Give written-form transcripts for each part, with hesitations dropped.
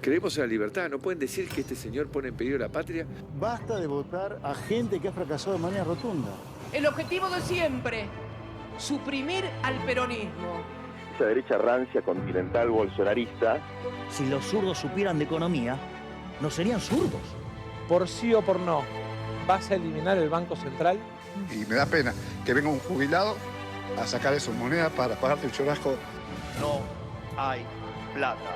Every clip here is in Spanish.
Creemos en la libertad, no pueden decir que este señor pone en peligro la patria. Basta de votar a gente que ha fracasado de manera rotunda. El objetivo de siempre, suprimir al peronismo. Esa derecha rancia, continental, bolsonarista. Si los zurdos supieran de economía, no serían zurdos. Por sí o por no, ¿vas a eliminar el Banco Central? Y me da pena que venga un jubilado a sacar sus monedas para pagarte el churrasco. No hay plata.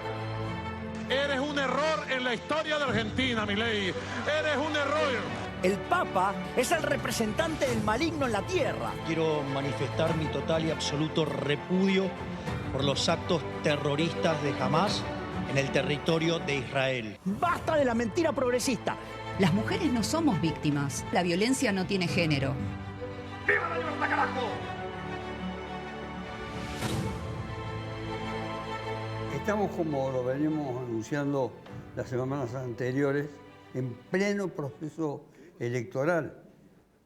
Eres un error en la historia de Argentina, Milei. Eres un error. El Papa es el representante del maligno en la tierra. Quiero manifestar mi total y absoluto repudio por los actos terroristas de Hamás en el territorio de Israel. ¡Basta de la mentira progresista! Las mujeres no somos víctimas. La violencia no tiene género. ¡Viva la libertad, carajo! Estamos, como lo venimos anunciando las semanas anteriores, en pleno proceso electoral.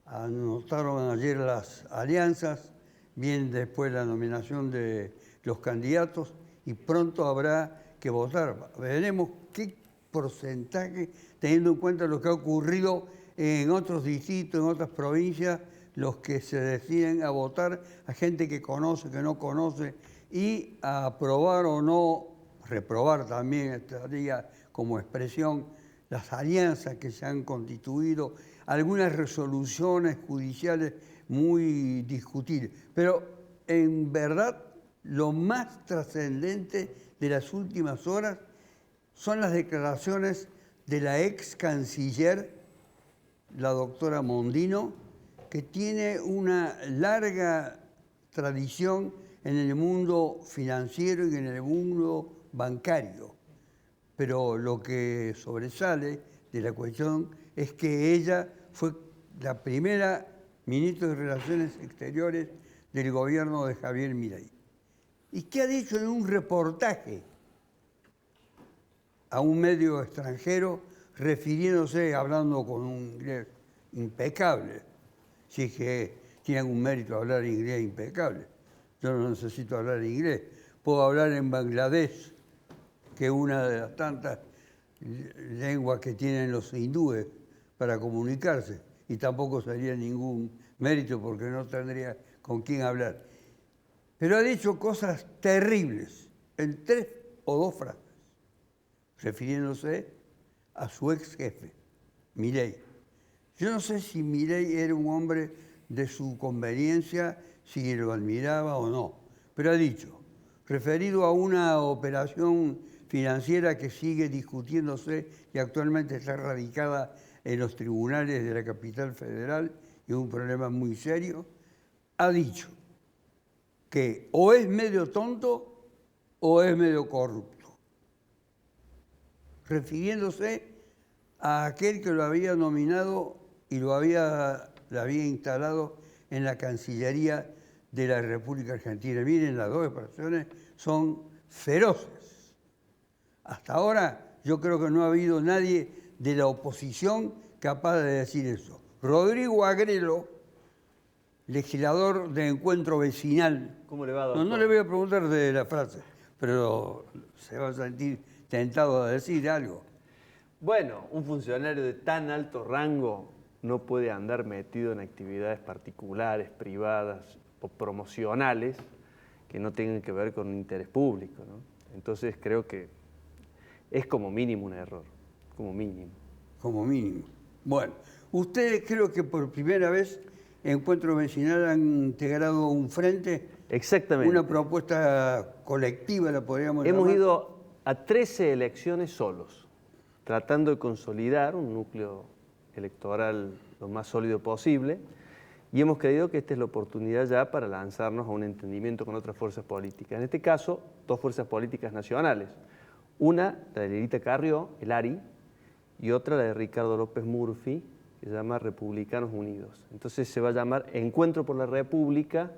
Anotaron ayer las alianzas, viene después la nominación de los candidatos y pronto habrá que votar. Veremos qué porcentaje, teniendo en cuenta lo que ha ocurrido en otros distritos, en otras provincias, los que se deciden a votar, a gente que conoce, que no conoce, y a aprobar o no, reprobar también estaría como expresión, las alianzas que se han constituido, algunas resoluciones judiciales muy discutibles. Pero en verdad lo más trascendente de las últimas horas son las declaraciones de la ex canciller, la doctora Mondino, que tiene una larga tradición en el mundo financiero y en el mundo bancario. Pero lo que sobresale de la cuestión es que ella fue la primera ministra de Relaciones Exteriores del gobierno de Javier Milei. ¿Y qué ha dicho en un reportaje a un medio extranjero, refiriéndose, hablando con un inglés impecable? Si es que tiene algún mérito hablar inglés impecable. Yo no necesito hablar inglés. Puedo hablar en Bangladesh, que es una de las tantas lenguas que tienen los hindúes para comunicarse, y tampoco sería ningún mérito porque no tendría con quién hablar. Pero ha dicho cosas terribles en 3 o 2 frases, refiriéndose a su ex jefe, Milei. Yo no sé si Milei era un hombre de su conveniencia, si lo admiraba o no, pero ha dicho, referido a una operación financiera que sigue discutiéndose y actualmente está radicada en los tribunales de la capital federal, y es un problema muy serio, ha dicho que o es medio tonto o es medio corrupto, refiriéndose a aquel que lo había nominado y le había instalado en la Cancillería de la República Argentina. Miren, las 2 expresiones son feroces. Hasta ahora yo creo que no ha habido nadie de la oposición capaz de decir eso. Rodrigo Agrelo, legislador de Encuentro Vecinal. ¿Cómo le va, doctor? No le voy a preguntar de la frase, pero se va a sentir tentado a decir algo. Bueno, un funcionario de tan alto rango no puede andar metido en actividades particulares, privadas o promocionales que no tengan que ver con un interés público, ¿no? Entonces creo que es como mínimo un error, como mínimo. Como mínimo. Bueno, ustedes creo que por primera vez Encuentro Vecinal han integrado un frente. Exactamente. Una propuesta colectiva, la podríamos llamar. Hemos ido a 13 elecciones solos, tratando de consolidar un núcleo electoral lo más sólido posible, y hemos creído que esta es la oportunidad ya para lanzarnos a un entendimiento con otras fuerzas políticas. En este caso, 2 fuerzas políticas nacionales. Una, la de Lelita Carrió, el ARI, y otra, la de Ricardo López Murphy, que se llama Republicanos Unidos. Entonces se va a llamar Encuentro por la República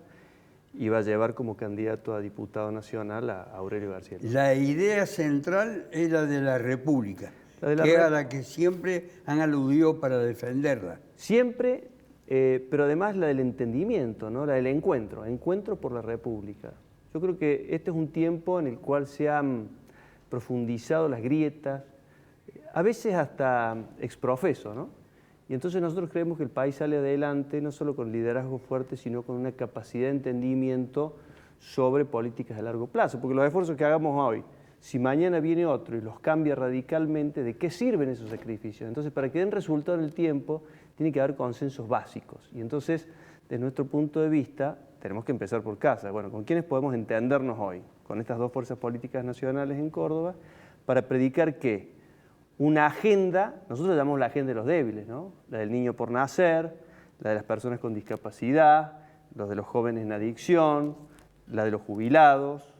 y va a llevar como candidato a diputado nacional a Aurelio García. La idea central es la de la República, que es a la que siempre han aludido para defenderla. Siempre, pero además la del entendimiento, ¿no? La del encuentro por la República. Yo creo que este es un tiempo en el cual se han profundizado las grietas, a veces hasta exprofeso, ¿no? Y entonces nosotros creemos que el país sale adelante no solo con liderazgo fuerte, sino con una capacidad de entendimiento sobre políticas a largo plazo. Porque los esfuerzos que hagamos hoy, si mañana viene otro y los cambia radicalmente, ¿de qué sirven esos sacrificios? Entonces, para que den resultado en el tiempo, tiene que haber consensos básicos. Y entonces, desde nuestro punto de vista, tenemos que empezar por casa. Bueno, ¿con quiénes podemos entendernos hoy? Con estas dos fuerzas políticas nacionales en Córdoba, para predicar que una agenda, nosotros llamamos la agenda de los débiles, ¿no? La del niño por nacer, la de las personas con discapacidad, los de los jóvenes en adicción, la de los jubilados,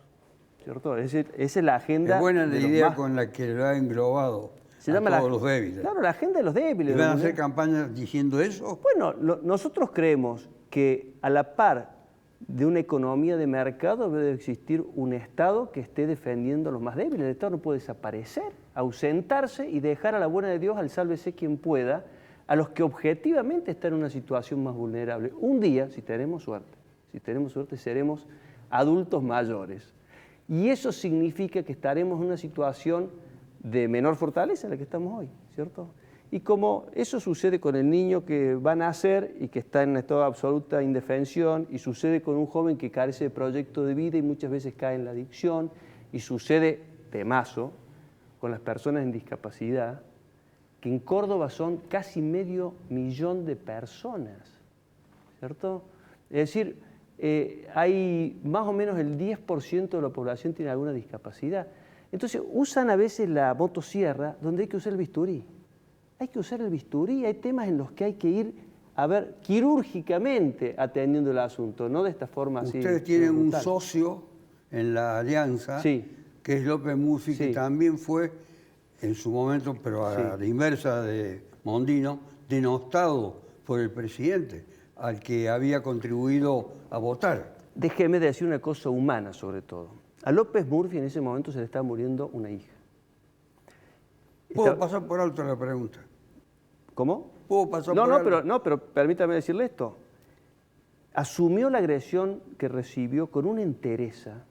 ¿cierto? Esa es la agenda. Es buena la idea con la que lo ha englobado a todos los débiles. Claro, la agenda de los débiles. ¿Y van a hacer campañas diciendo eso? Bueno, nosotros creemos que a la par de una economía de mercado debe existir un Estado que esté defendiendo a los más débiles. El Estado no puede desaparecer, ausentarse y dejar a la buena de Dios al sálvese quien pueda, a los que objetivamente están en una situación más vulnerable. Un día, si tenemos suerte, seremos adultos mayores. Y eso significa que estaremos en una situación de menor fortaleza en la que estamos hoy, ¿cierto? Y como eso sucede con el niño que va a nacer y que está en un estado de absoluta indefensión, y sucede con un joven que carece de proyecto de vida y muchas veces cae en la adicción, y sucede, temazo, con las personas en discapacidad, que en Córdoba son casi 500.000 de personas, ¿cierto? Es decir, hay más o menos el 10% de la población tiene alguna discapacidad. Entonces usan a veces la motosierra donde hay que usar el bisturí. Hay que usar el bisturí, hay temas en los que hay que ir a ver quirúrgicamente atendiendo el asunto, no de esta forma así. Ustedes tienen un socio en la alianza, que es López Murphy, que también fue en su momento, pero a la inversa de Mondino, denostado por el presidente, al que había contribuido a votar. Déjeme decir una cosa humana sobre todo. A López Murphy en ese momento se le estaba muriendo una hija. ¿Puedo pasar por alto la pregunta? ¿Cómo? ¿Puedo pasar por alto? pero permítame decirle esto. Asumió la agresión que recibió con una entereza.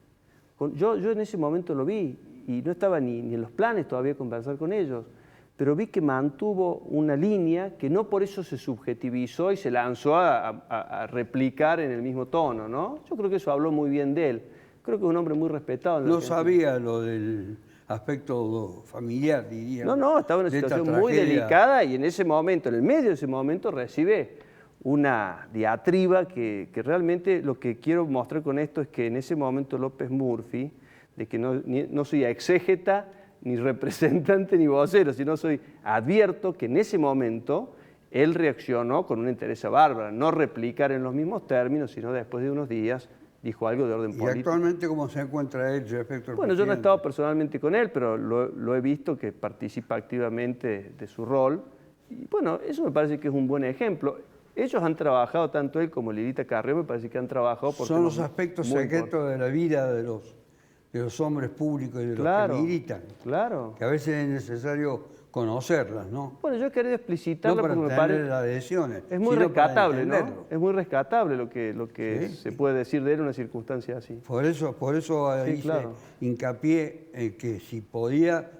Yo en ese momento lo vi y no estaba ni en los planes todavía conversar con ellos, pero vi que mantuvo una línea que no por eso se subjetivizó y se lanzó a replicar en el mismo tono, ¿no? Yo creo que eso habló muy bien de él. Creo que es un hombre muy respetado. No sabía lo del aspecto familiar, diría. No, estaba en una situación muy delicada y en ese momento, en el medio de ese momento, recibe una diatriba que realmente lo que quiero mostrar con esto es que en ese momento López Murphy, de que no soy exégeta, ni representante, ni vocero, sino advierto que en ese momento él reaccionó con una entereza bárbara, no replicar en los mismos términos, sino después de unos días dijo algo de orden político. ¿Y actualmente cómo se encuentra él respecto al Bueno, yo no he estado personalmente con él, pero lo he visto que participa activamente de su rol. Y bueno, eso me parece que es un buen ejemplo. Ellos han trabajado, tanto él como Lilita Carrió, me parece que han trabajado por... Son los aspectos secretos de la vida de los hombres públicos y de los que militan. Claro. Que a veces es necesario conocerlas, ¿no? Bueno, yo he querido explicitarlo porque me parece las adhesiones, es muy rescatable, ¿no? Es muy rescatable lo que se puede decir de él en una circunstancia así. Por eso hice hincapié en que si podía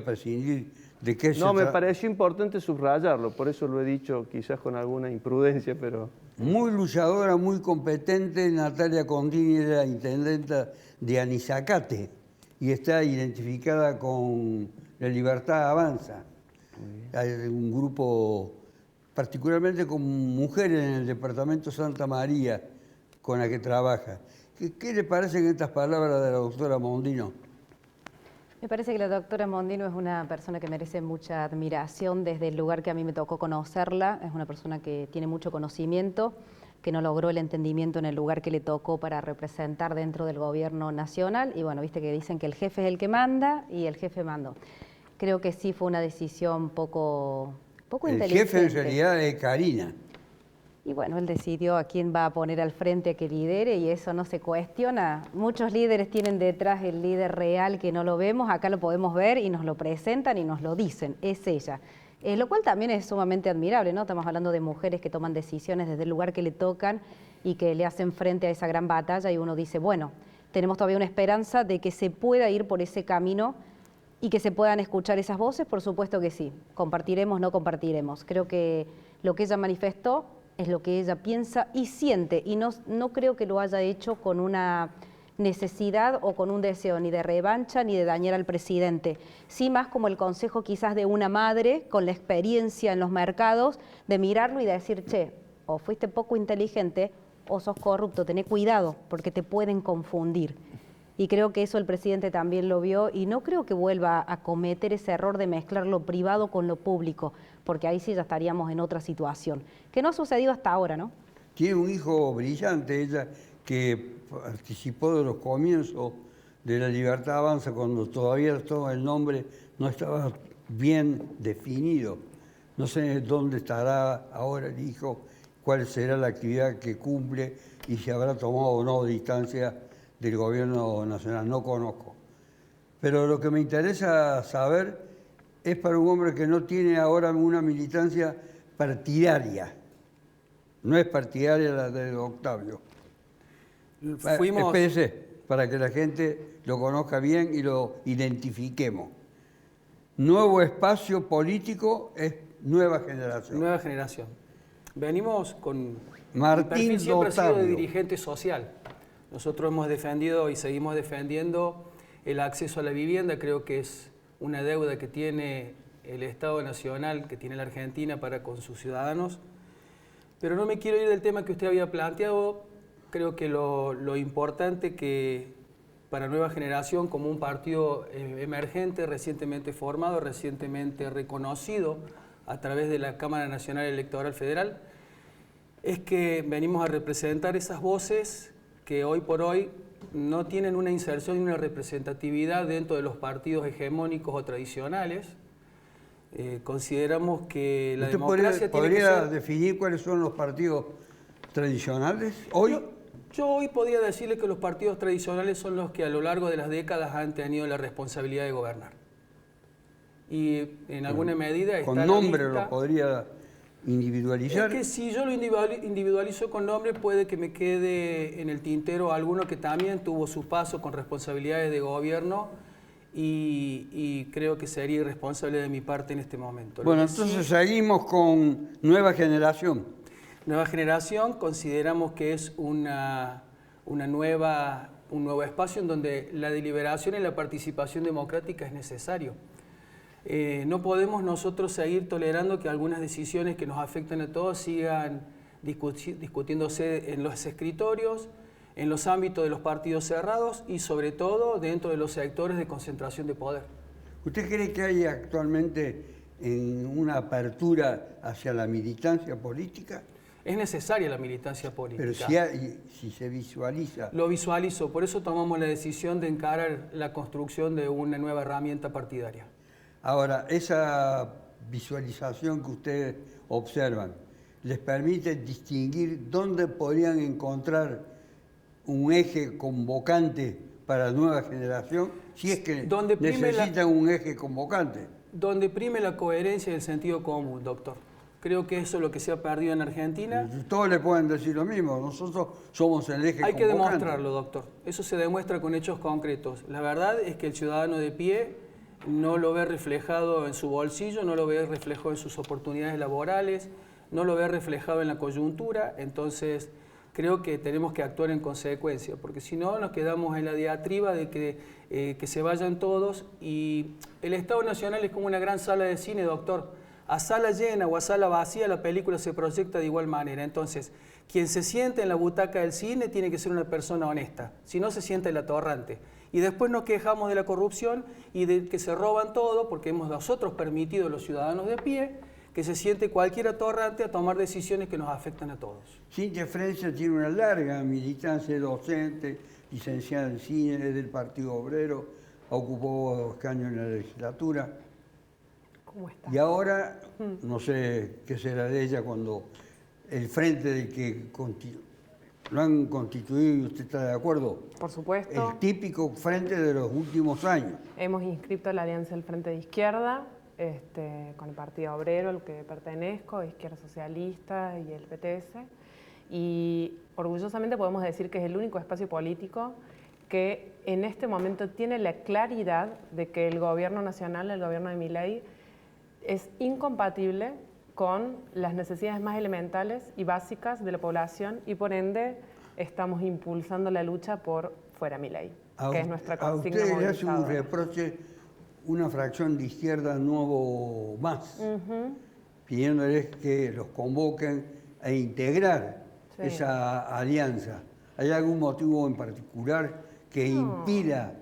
prescindir de qué No, me pareció importante subrayarlo, por eso lo he dicho quizás con alguna imprudencia, pero... Muy luchadora, muy competente, Natalia Condini era intendenta de Anizacate y está identificada con La Libertad Avanza. Hay un grupo, particularmente con mujeres en el departamento Santa María, con la que trabaja. ¿Qué le parecen estas palabras de la doctora Mondino? Me parece que la doctora Mondino es una persona que merece mucha admiración desde el lugar que a mí me tocó conocerla. Es una persona que tiene mucho conocimiento, que no logró el entendimiento en el lugar que le tocó para representar dentro del gobierno nacional. Y bueno, viste que dicen que el jefe es el que manda y el jefe mandó. Creo que sí fue una decisión poco inteligente. El jefe en realidad es Karina. Y bueno, él decidió a quién va a poner al frente a que lidere y eso no se cuestiona. Muchos líderes tienen detrás el líder real que no lo vemos, acá lo podemos ver y nos lo presentan y nos lo dicen, es ella. Lo cual también es sumamente admirable, ¿no? Estamos hablando de mujeres que toman decisiones desde el lugar que le tocan y que le hacen frente a esa gran batalla y uno dice, bueno, tenemos todavía una esperanza de que se pueda ir por ese camino y que se puedan escuchar esas voces. Por supuesto que sí, compartiremos, no compartiremos. Creo que lo que ella manifestó es lo que ella piensa y siente, y no creo que lo haya hecho con una necesidad o con un deseo ni de revancha ni de dañar al presidente, sí más como el consejo quizás de una madre con la experiencia en los mercados, de mirarlo y de decir, che, o fuiste poco inteligente o sos corrupto, tené cuidado porque te pueden confundir. Y creo que eso el presidente también lo vio y no creo que vuelva a cometer ese error de mezclar lo privado con lo público, porque ahí sí ya estaríamos en otra situación, que no ha sucedido hasta ahora, ¿no? Tiene un hijo brillante, ella, que participó de los comienzos de la Libertad Avanza cuando todavía todo el nombre no estaba bien definido. No sé dónde estará ahora el hijo, cuál será la actividad que cumple y si habrá tomado o no distancia del gobierno nacional, no conozco. Pero lo que me interesa saber es para un hombre que no tiene ahora una militancia partidaria, no es partidaria la de Octavio. Espérese, para que la gente lo conozca bien y lo identifiquemos. Nuevo espacio político es Nueva Generación. Nueva Generación. Venimos con... Martín mi perfil siempre ha sido de Dotavio. dirigente social. Nosotros hemos defendido y seguimos defendiendo el acceso a la vivienda. Creo que es una deuda que tiene el Estado Nacional, que tiene la Argentina para con sus ciudadanos. Pero no me quiero ir del tema que usted había planteado. Creo que lo importante que para Nueva Generación, como un partido emergente, recientemente formado, recientemente reconocido a través de la Cámara Nacional Electoral Federal, es que venimos a representar esas voces que hoy por hoy no tienen una inserción y una representatividad dentro de los partidos hegemónicos o tradicionales. Consideramos que la democracia tiene que ser... ¿Podría definir cuáles son los partidos tradicionales hoy? Yo hoy podría decirle que los partidos tradicionales son los que a lo largo de las décadas han tenido la responsabilidad de gobernar. Y en alguna medida está ¿Con nombre lo podría individualizar? Es que si yo lo individualizo con nombre, puede que me quede en el tintero alguno que también tuvo su paso con responsabilidades de gobierno y creo que sería irresponsable de mi parte en este momento. Bueno, entonces seguimos con Nueva Generación. Nueva Generación consideramos que es un nuevo espacio en donde la deliberación y la participación democrática es necesario. No podemos nosotros seguir tolerando que algunas decisiones que nos afectan a todos sigan discutiéndose en los escritorios, en los ámbitos de los partidos cerrados y sobre todo dentro de los sectores de concentración de poder. ¿Usted cree que hay actualmente una apertura hacia la militancia política? Es necesaria la militancia política. Pero si se visualiza... Lo visualizo, por eso tomamos la decisión de encarar la construcción de una nueva herramienta partidaria. Ahora, esa visualización que ustedes observan, ¿les permite distinguir dónde podrían encontrar un eje convocante para la Nueva Generación? Si es que necesitan un eje convocante. Donde prime la coherencia y el sentido común, doctor. Creo que eso es lo que se ha perdido en Argentina. Todos le pueden decir lo mismo, nosotros somos el eje convocante. Hay que demostrarlo, doctor. Eso se demuestra con hechos concretos. La verdad es que el ciudadano de pie no lo ve reflejado en su bolsillo, no lo ve reflejado en sus oportunidades laborales, no lo ve reflejado en la coyuntura, entonces creo que tenemos que actuar en consecuencia, porque si no nos quedamos en la diatriba de que se vayan todos y el Estado Nacional es como una gran sala de cine, doctor. A sala llena o a sala vacía la película se proyecta de igual manera, entonces quien se siente en la butaca del cine tiene que ser una persona honesta, si no se sienta en la torrante. Y después nos quejamos de la corrupción y de que se roban todo porque hemos nosotros permitido a los ciudadanos de pie que se siente cualquier atorrante a tomar decisiones que nos afectan a todos. Cintia Frencia tiene una larga militancia docente, licenciada en cine del Partido Obrero, ocupó escaños en la legislatura. ¿Cómo está? Y ahora, no sé qué será de ella cuando el frente de que lo han constituido, y usted está de acuerdo. Por supuesto. El típico frente de los últimos años. Hemos inscrito la alianza del Frente de Izquierda, con el Partido Obrero, al que pertenezco, Izquierda Socialista y el PTS. Y orgullosamente podemos decir que es el único espacio político que en este momento tiene la claridad de que el gobierno nacional, el gobierno de Milei, es incompatible con las necesidades más elementales y básicas de la población y por ende estamos impulsando la lucha por fuera Milei, que es nuestra consigna movilizadora. A ustedes le hace un reproche una fracción de izquierda Nuevo Más, pidiéndoles que los convoquen a integrar esa alianza. ¿Hay algún motivo en particular que impida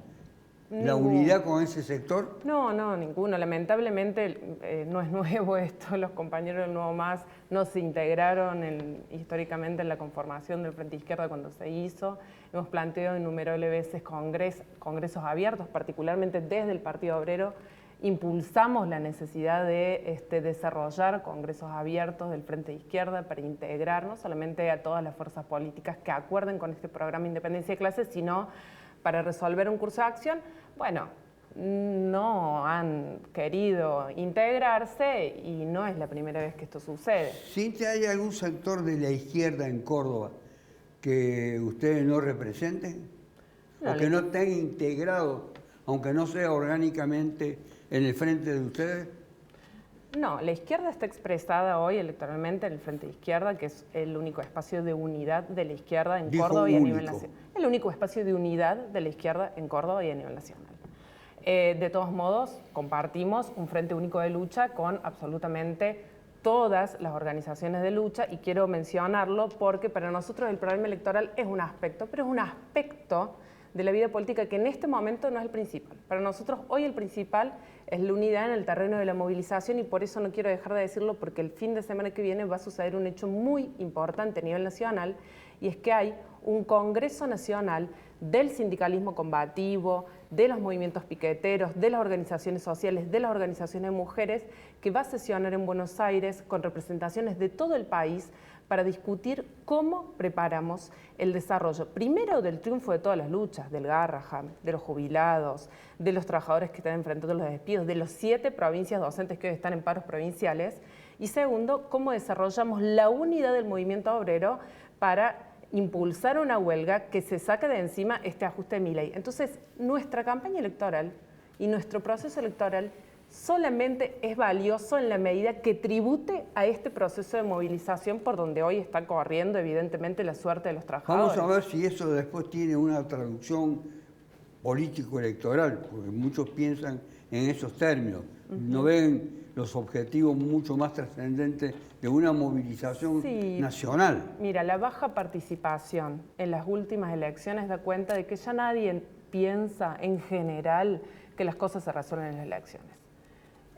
la unidad con ese sector? No, ninguno. Lamentablemente no es nuevo esto. Los compañeros del Nuevo Más no se integraron históricamente en la conformación del Frente Izquierda cuando se hizo. Hemos planteado innumerables veces congresos abiertos, particularmente desde el Partido Obrero. Impulsamos la necesidad de desarrollar congresos abiertos del Frente de Izquierda para integrar no solamente a todas las fuerzas políticas que acuerden con este programa de independencia de clases, sino para resolver un curso de acción. Bueno, no han querido integrarse y no es la primera vez que esto sucede. ¿Cintia, hay algún sector de la izquierda en Córdoba que ustedes no representen? ¿O que no estén integrados, aunque no sea orgánicamente, en el frente de ustedes? No, la izquierda está expresada hoy electoralmente en el Frente de Izquierda, que es el único espacio de unidad de la izquierda en Córdoba y a nivel nacional. El único espacio de unidad de la izquierda en Córdoba y a nivel nacional. De todos modos, compartimos un frente único de lucha con absolutamente todas las organizaciones de lucha y quiero mencionarlo porque para nosotros el programa electoral es un aspecto, pero es un aspecto de la vida política que en este momento no es el principal. Para nosotros hoy el principal es la unidad en el terreno de la movilización y por eso no quiero dejar de decirlo porque el fin de semana que viene va a suceder un hecho muy importante a nivel nacional y es que hay un Congreso Nacional del sindicalismo combativo, de los movimientos piqueteros, de las organizaciones sociales, de las organizaciones de mujeres, que va a sesionar en Buenos Aires con representaciones de todo el país para discutir cómo preparamos el desarrollo, primero del triunfo de todas las luchas, del Garrahan, de los jubilados, de los trabajadores que están enfrentando los despidos, de los 7 provincias docentes que hoy están en paros provinciales, y segundo, cómo desarrollamos la unidad del movimiento obrero para impulsar una huelga que se saque de encima este ajuste de Milei. Entonces, nuestra campaña electoral y nuestro proceso electoral solamente es valioso en la medida que tribute a este proceso de movilización por donde hoy está corriendo evidentemente la suerte de los trabajadores. Vamos a ver si eso después tiene una traducción político-electoral, porque muchos piensan en esos términos, no ven los objetivos mucho más trascendentes de una movilización nacional. Mira, la baja participación en las últimas elecciones da cuenta de que ya nadie piensa en general que las cosas se resuelven en las elecciones.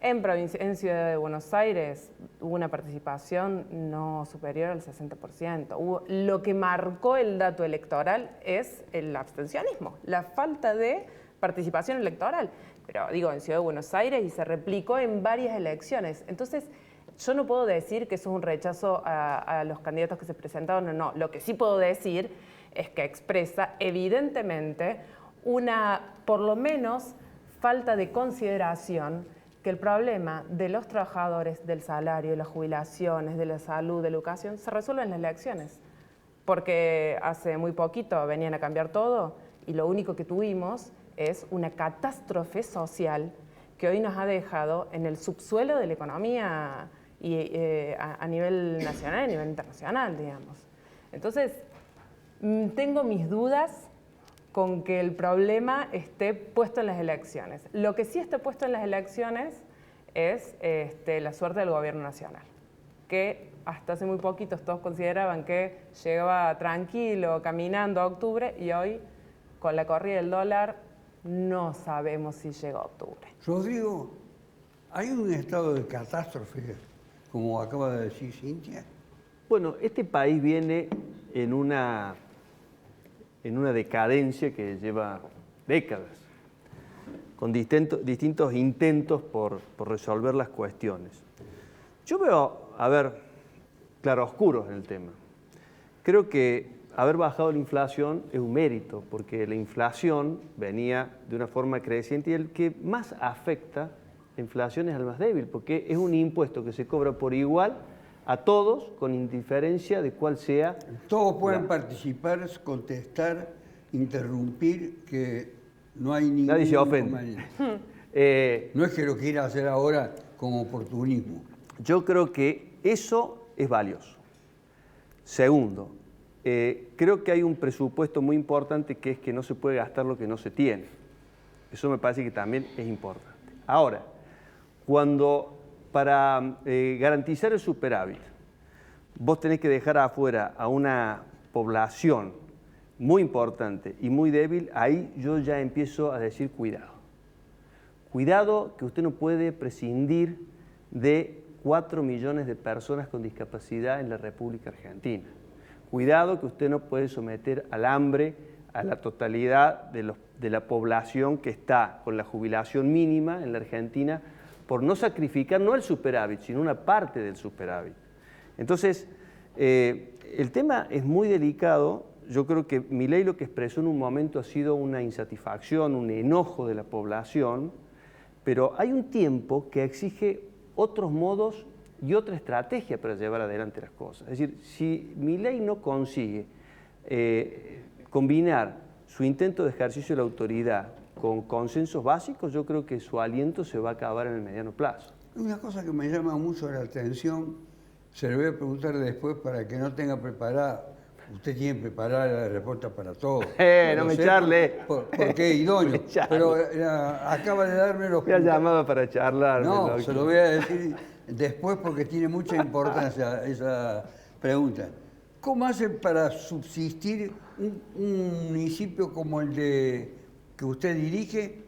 En Ciudad de Buenos Aires hubo una participación no superior al 60%. Lo que marcó el dato electoral es el abstencionismo, la falta de participación electoral. Pero digo, en Ciudad de Buenos Aires y se replicó en varias elecciones. Entonces, yo no puedo decir que eso es un rechazo a los candidatos que se presentaron o no. Lo que sí puedo decir es que expresa evidentemente una, por lo menos, falta de consideración que el problema de los trabajadores, del salario, de las jubilaciones, de la salud, de la educación, se resuelve en las elecciones. Porque hace muy poquito venían a cambiar todo y lo único que tuvimos es una catástrofe social que hoy nos ha dejado en el subsuelo de la economía y, a nivel nacional y a nivel internacional, digamos. Entonces, tengo mis dudas con que el problema esté puesto en las elecciones. Lo que sí está puesto en las elecciones es la suerte del gobierno nacional, que hasta hace muy poquitos todos consideraban que llegaba tranquilo, caminando a octubre, y hoy, con la corrida del dólar, no sabemos si llega a octubre. Rodrigo, ¿hay un estado de catástrofe, como acaba de decir Cintia? Bueno, este país viene en una decadencia que lleva décadas, con distintos intentos por resolver las cuestiones. Yo veo, claroscuros en el tema. Creo que haber bajado la inflación es un mérito, porque la inflación venía de una forma creciente y el que más afecta la inflación es al más débil, porque es un impuesto que se cobra por igual a todos, con indiferencia de cuál sea. Todos pueden participar, contestar interrumpir que no hay ningún Nadie se ofende. inconveniente. No es que lo quiera hacer ahora con oportunismo. Yo creo que eso es valioso. Segundo, creo que hay un presupuesto muy importante que es que no se puede gastar lo que no se tiene. Eso me parece que también es importante. Ahora, cuando para garantizar el superávit vos tenés que dejar afuera a una población muy importante y muy débil, ahí yo ya empiezo a decir cuidado. Cuidado que usted no puede prescindir de 4 millones de personas con discapacidad en la República Argentina. Cuidado que usted no puede someter al hambre a la totalidad de la población que está con la jubilación mínima en la Argentina por no sacrificar no el superávit, sino una parte del superávit. Entonces, el tema es muy delicado. Yo creo que Milei lo que expresó en un momento ha sido una insatisfacción, un enojo de la población, pero hay un tiempo que exige otros modos y otra estrategia para llevar adelante las cosas. Es decir, si Milei no consigue combinar su intento de ejercicio de la autoridad con consensos básicos, yo creo que su aliento se va a acabar en el mediano plazo. Una cosa que me llama mucho la atención, se lo voy a preguntar después para que no tenga preparada. Usted tiene preparada la respuesta para todo. No me charle. Porque es idóneo. Pero acaba de darme los... Me ha llamado para charlar. No, se lo voy a decir después porque tiene mucha importancia esa pregunta. ¿Cómo hace para subsistir un municipio como el que usted dirige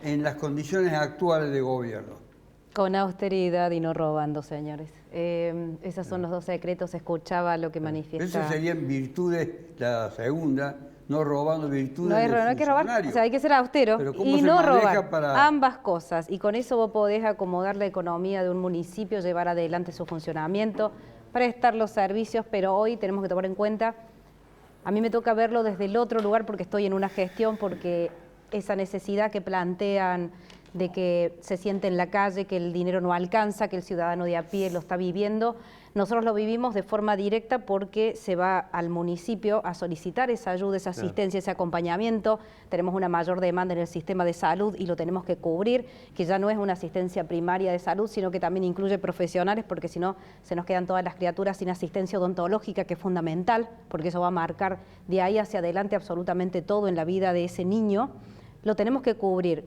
en las condiciones actuales de gobierno? Con austeridad y no robando, señores. Esos son los dos secretos. Escuchaba lo que manifiesta. Eso serían virtudes, la segunda, no robando, virtudes no hay que robar, o sea, hay que ser austero y no robar, ambas cosas. Y con eso vos podés acomodar la economía de un municipio, llevar adelante su funcionamiento, prestar los servicios, pero hoy tenemos que tomar en cuenta, a mí me toca verlo desde el otro lugar porque estoy en una gestión, porque esa necesidad que plantean de que se siente en la calle, que el dinero no alcanza, que el ciudadano de a pie lo está viviendo. Nosotros lo vivimos de forma directa porque se va al municipio a solicitar esa ayuda, esa asistencia, ese acompañamiento. Tenemos una mayor demanda en el sistema de salud y lo tenemos que cubrir, que ya no es una asistencia primaria de salud, sino que también incluye profesionales, porque si no se nos quedan todas las criaturas sin asistencia odontológica, que es fundamental, porque eso va a marcar de ahí hacia adelante absolutamente todo en la vida de ese niño. Lo tenemos que cubrir.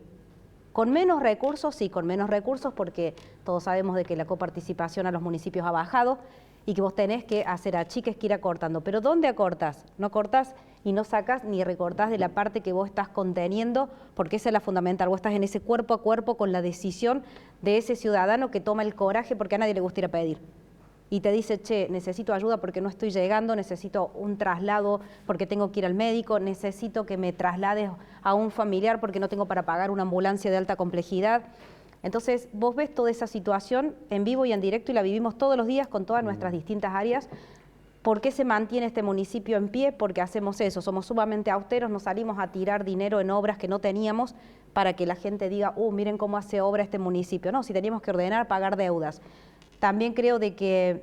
Con menos recursos, sí, con menos recursos, porque todos sabemos de que la coparticipación a los municipios ha bajado y que vos tenés que hacer achiques, que ir acortando. Pero ¿dónde acortás? No cortás y no sacás ni recortás de la parte que vos estás conteniendo, porque esa es la fundamental. Vos estás en ese cuerpo a cuerpo con la decisión de ese ciudadano que toma el coraje porque a nadie le gusta ir a pedir. Y te dice, che, necesito ayuda porque no estoy llegando, necesito un traslado porque tengo que ir al médico, necesito que me traslades a un familiar porque no tengo para pagar una ambulancia de alta complejidad. Entonces, vos ves toda esa situación en vivo y en directo y la vivimos todos los días con todas nuestras distintas áreas. ¿Por qué se mantiene este municipio en pie? Porque hacemos eso, somos sumamente austeros, nos salimos a tirar dinero en obras que no teníamos para que la gente diga, miren cómo hace obra este municipio. No, si teníamos que ordenar, pagar deudas. También creo de que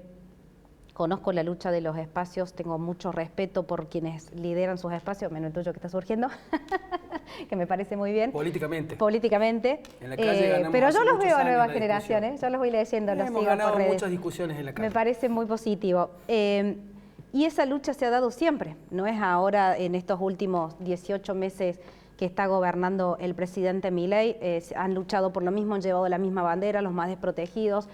conozco la lucha de los espacios, tengo mucho respeto por quienes lideran sus espacios, menos el tuyo que está surgiendo, que me parece muy bien. Políticamente. Políticamente. En la calle pero yo los veo a nuevas generaciones, yo los voy leyendo, los sigo por redes. Hemos ganado muchas discusiones en la calle. Me parece muy positivo. Y esa lucha se ha dado siempre, no es ahora en estos últimos 18 meses que está gobernando el presidente Milei, han luchado por lo mismo, han llevado la misma bandera, los más desprotegidos.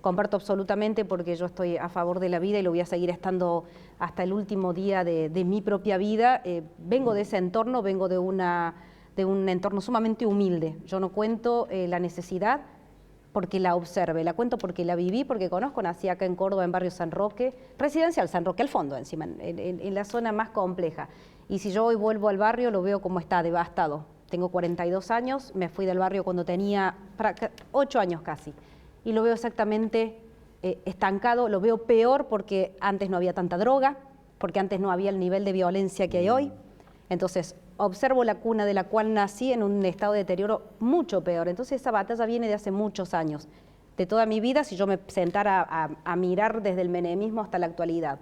Comparto absolutamente porque yo estoy a favor de la vida y lo voy a seguir estando hasta el último día de mi propia vida. Vengo de ese entorno, vengo de un entorno sumamente humilde. Yo no cuento la necesidad porque la observe, la cuento porque la viví, porque conozco, nací acá en Córdoba, en barrio San Roque, residencial San Roque, al fondo encima, en la zona más compleja. Y si yo hoy vuelvo al barrio, lo veo como está, devastado. Tengo 42 años, me fui del barrio cuando tenía 8 años casi. Y lo veo exactamente estancado, lo veo peor porque antes no había tanta droga, porque antes no había el nivel de violencia que hay hoy. Entonces, observo la cuna de la cual nací en un estado de deterioro mucho peor. Entonces, esa batalla viene de hace muchos años, de toda mi vida, si yo me sentara a mirar desde el menemismo hasta la actualidad.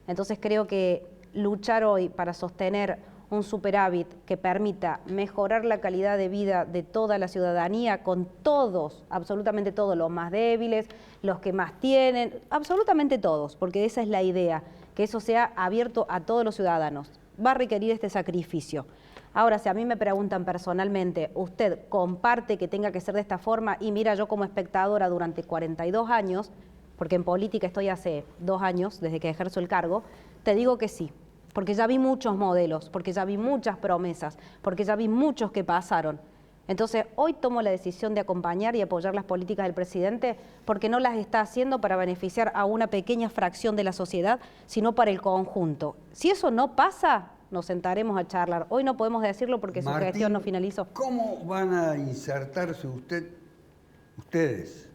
Entonces, creo que luchar hoy para sostener un superávit que permita mejorar la calidad de vida de toda la ciudadanía con todos, absolutamente todos, los más débiles, los que más tienen, absolutamente todos, porque esa es la idea, que eso sea abierto a todos los ciudadanos. Va a requerir este sacrificio. Ahora, si a mí me preguntan personalmente, ¿usted comparte que tenga que ser de esta forma? Y mira, yo como espectadora durante 42 años, porque en política estoy hace 2 años, desde que ejerzo el cargo, te digo que sí, porque ya vi muchos modelos, porque ya vi muchas promesas, porque ya vi muchos que pasaron. Entonces, hoy tomo la decisión de acompañar y apoyar las políticas del presidente porque no las está haciendo para beneficiar a una pequeña fracción de la sociedad, sino para el conjunto. Si eso no pasa, nos sentaremos a charlar. Hoy no podemos decirlo porque su gestión no finalizó. ¿Cómo van a insertarse ustedes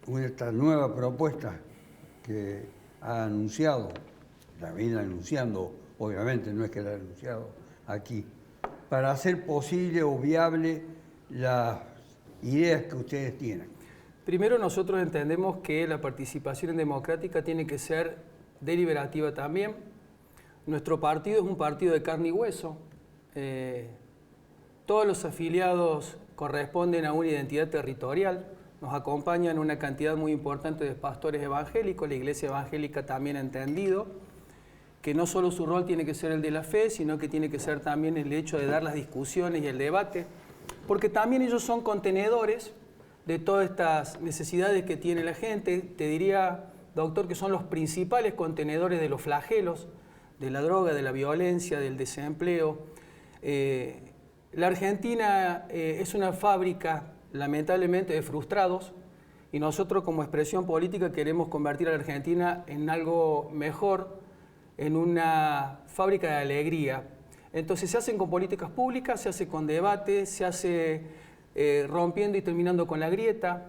en esta nueva propuesta que ha anunciado? La viene anunciando, obviamente, no es que la ha anunciado aquí, para hacer posible o viable las ideas que ustedes tienen. Primero, nosotros entendemos que la participación democrática tiene que ser deliberativa también. Nuestro partido es un partido de carne y hueso. Todos los afiliados corresponden a una identidad territorial. Nos acompañan una cantidad muy importante de pastores evangélicos. La Iglesia Evangélica también ha entendido que no solo su rol tiene que ser el de la fe, sino que tiene que ser también el hecho de dar las discusiones y el debate, porque también ellos son contenedores de todas estas necesidades que tiene la gente. Te diría, doctor, que son los principales contenedores de los flagelos, de la droga, de la violencia, del desempleo. La Argentina es una fábrica, lamentablemente, de frustrados, y nosotros como expresión política queremos convertir a la Argentina en algo mejor, en una fábrica de alegría. Entonces se hacen con políticas públicas, se hace con debate, se hace rompiendo y terminando con la grieta,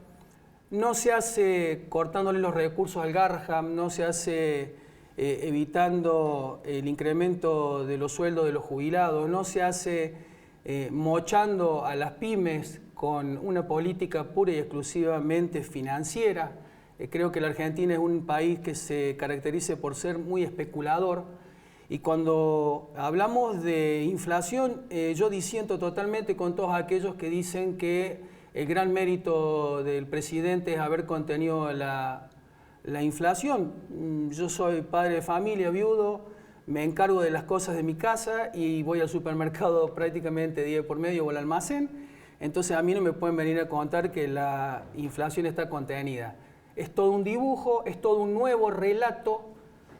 no se hace cortándole los recursos al Garham, no se hace evitando el incremento de los sueldos de los jubilados, no se hace mochando a las pymes con una política pura y exclusivamente financiera. Creo que la Argentina es un país que se caracteriza por ser muy especulador, y cuando hablamos de inflación, yo disiento totalmente con todos aquellos que dicen que el gran mérito del presidente es haber contenido la inflación. Yo soy padre de familia, viudo, me encargo de las cosas de mi casa y voy al supermercado prácticamente día por medio o al almacén, entonces a mí no me pueden venir a contar que la inflación está contenida. Es todo un dibujo, es todo un nuevo relato.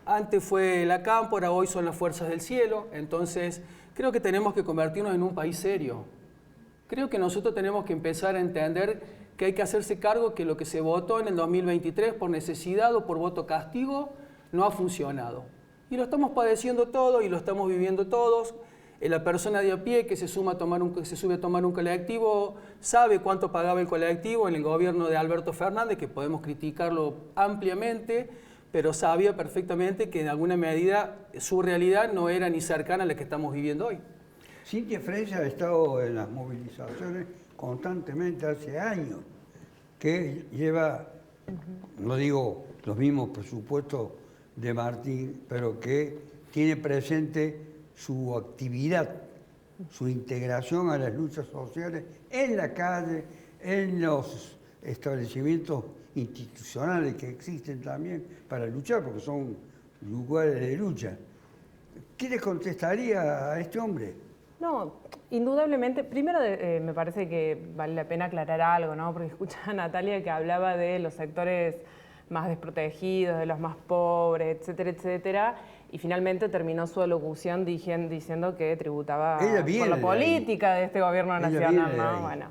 Antes fue la cámpora, hoy son las fuerzas del cielo. Entonces, creo que tenemos que convertirnos en un país serio. Creo que nosotros tenemos que empezar a entender que hay que hacerse cargo que lo que se votó en el 2023 por necesidad o por voto castigo no ha funcionado. Y lo estamos padeciendo todos y lo estamos viviendo todos. La persona de a pie que se sube a tomar un colectivo sabe cuánto pagaba el colectivo en el gobierno de Alberto Fernández, que podemos criticarlo ampliamente, pero sabía perfectamente que en alguna medida su realidad no era ni cercana a la que estamos viviendo hoy. Cintia Freya ha estado en las movilizaciones constantemente hace años, que lleva, no digo los mismos presupuestos de Martín, pero que tiene presente su actividad, su integración a las luchas sociales en la calle, en los establecimientos institucionales que existen también para luchar, porque son lugares de lucha. ¿Qué le contestaría a este hombre? No, indudablemente, primero me parece que vale la pena aclarar algo, ¿no? Porque escucha a Natalia que hablaba de los sectores más desprotegidos, de los más pobres, etcétera, etcétera, y finalmente terminó su alocución diciendo que tributaba por la política de este gobierno nacional, ¿no? Bueno,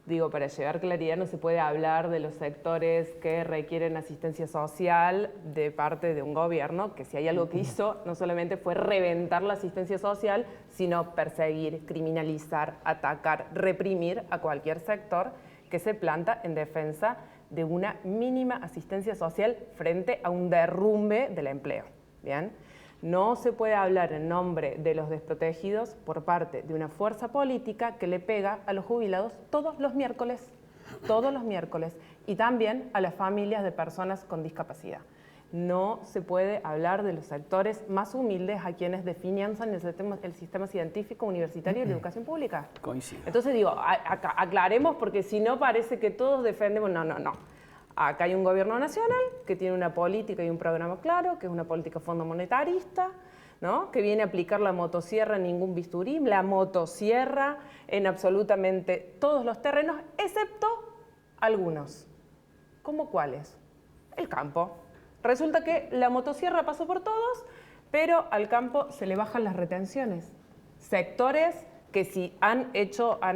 digo, para llevar claridad no se puede hablar de los sectores que requieren asistencia social de parte de un gobierno que si hay algo que hizo no solamente fue reventar la asistencia social, sino perseguir, criminalizar, atacar, reprimir a cualquier sector que se planta en defensa de una mínima asistencia social frente a un derrumbe del empleo. ¿Bien? No se puede hablar en nombre de los desprotegidos por parte de una fuerza política que le pega a los jubilados todos los miércoles, y también a las familias de personas con discapacidad. no se puede hablar de los sectores más humildes a quienes desfinancian el sistema científico, universitario y la educación pública. Coincido. Entonces digo, aclaremos porque si no parece que todos defendemos, no. Acá hay un gobierno nacional que tiene una política y un programa claro, que es una política fondo monetarista, ¿no? Que viene a aplicar la motosierra en ningún bisturí, la motosierra en absolutamente todos los terrenos, excepto algunos. ¿Cómo cuáles? El campo. Resulta que la motosierra pasó por todos, pero al campo se le bajan las retenciones. Sectores que si han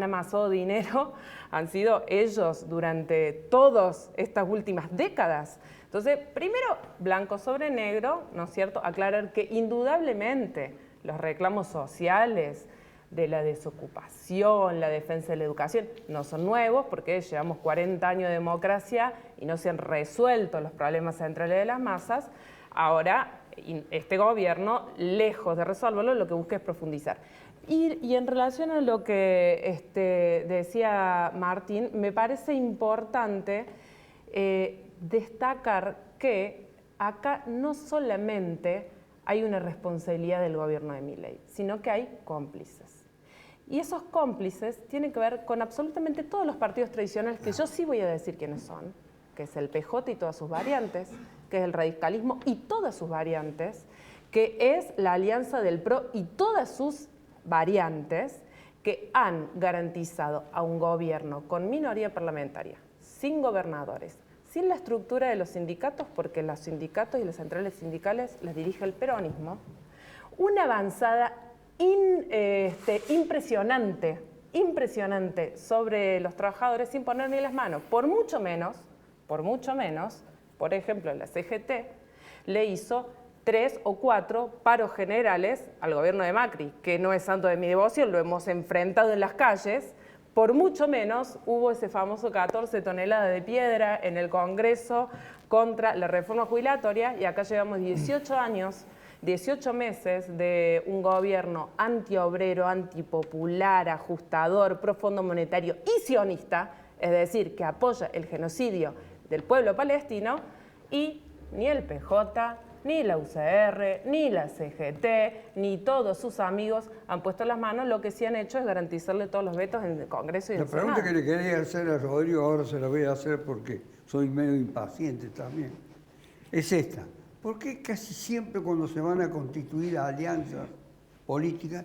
amasado dinero, han sido ellos durante todas estas últimas décadas. Entonces, primero, blanco sobre negro, ¿no es cierto?, aclarar que indudablemente los reclamos sociales de la desocupación, la defensa de la educación, no son nuevos porque llevamos 40 años de democracia y no se han resuelto los problemas centrales de las masas. Ahora, este gobierno, lejos de resolverlo, lo que busca es profundizar. Y en relación a lo que decía Martín, me parece importante destacar que acá no solamente hay una responsabilidad del gobierno de Milei, sino que hay cómplices. Y esos cómplices tienen que ver con absolutamente todos los partidos tradicionales, que yo sí voy a decir quiénes son, que es el PJ y todas sus variantes, que es el radicalismo y todas sus variantes, que es la alianza del PRO y todas sus variantes, que han garantizado a un gobierno con minoría parlamentaria, sin gobernadores, sin la estructura de los sindicatos, porque los sindicatos y las centrales sindicales las dirige el peronismo, una avanzada impresionante sobre los trabajadores sin poner ni las manos. Por mucho menos, por ejemplo, la CGT le hizo 3 o 4 paros generales al gobierno de Macri, que no es santo de mi devoción, lo hemos enfrentado en las calles. Por mucho menos hubo ese famoso 14 toneladas de piedra en el Congreso contra la reforma jubilatoria, y acá llevamos 18 años, 18 meses de un gobierno antiobrero, antipopular, ajustador, pro Fondo Monetario y sionista, es decir, que apoya el genocidio del pueblo palestino, y ni el PJ, ni la UCR, ni la CGT, ni todos sus amigos han puesto las manos. Lo que sí han hecho es garantizarle todos los vetos en el Congreso y en el Senado. La pregunta que le quería hacer a Rodrigo, ahora se la voy a hacer porque soy medio impaciente también, es esta. ¿Por qué casi siempre cuando se van a constituir alianzas políticas,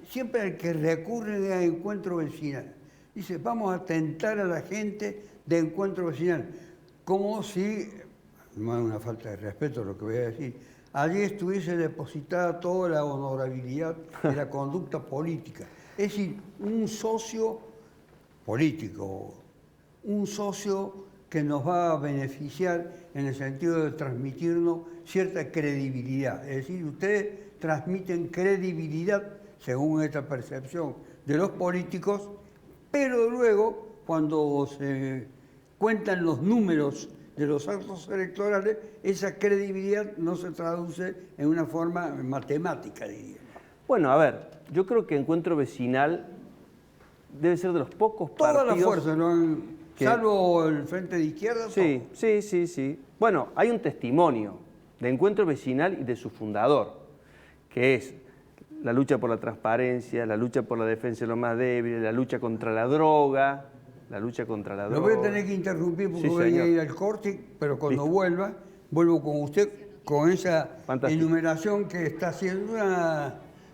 siempre el que recurre es a encuentro vecinal? Dice, vamos a tentar a la gente de encuentro vecinal, como si, no es una falta de respeto lo que voy a decir, allí estuviese depositada toda la honorabilidad de la conducta política. Es decir, un socio político, un socio que nos va a beneficiar en el sentido de transmitirnos cierta credibilidad. Es decir, ustedes transmiten credibilidad, según esta percepción de los políticos, pero luego, cuando se cuentan los números de los actos electorales, esa credibilidad no se traduce en una forma matemática, diría. Bueno, a ver, yo creo que Encuentro Vecinal debe ser de los pocos partidos... Toda la fuerza, ¿no? Salvo el Frente de Izquierda. Sí. Bueno, hay un testimonio de Encuentro Vecinal y de su fundador, que es la lucha por la transparencia, la lucha por la defensa de los más débiles, la lucha contra la droga, Lo voy a tener que interrumpir porque voy a ir al corte, pero cuando vuelvo con usted con esa enumeración que está haciendo,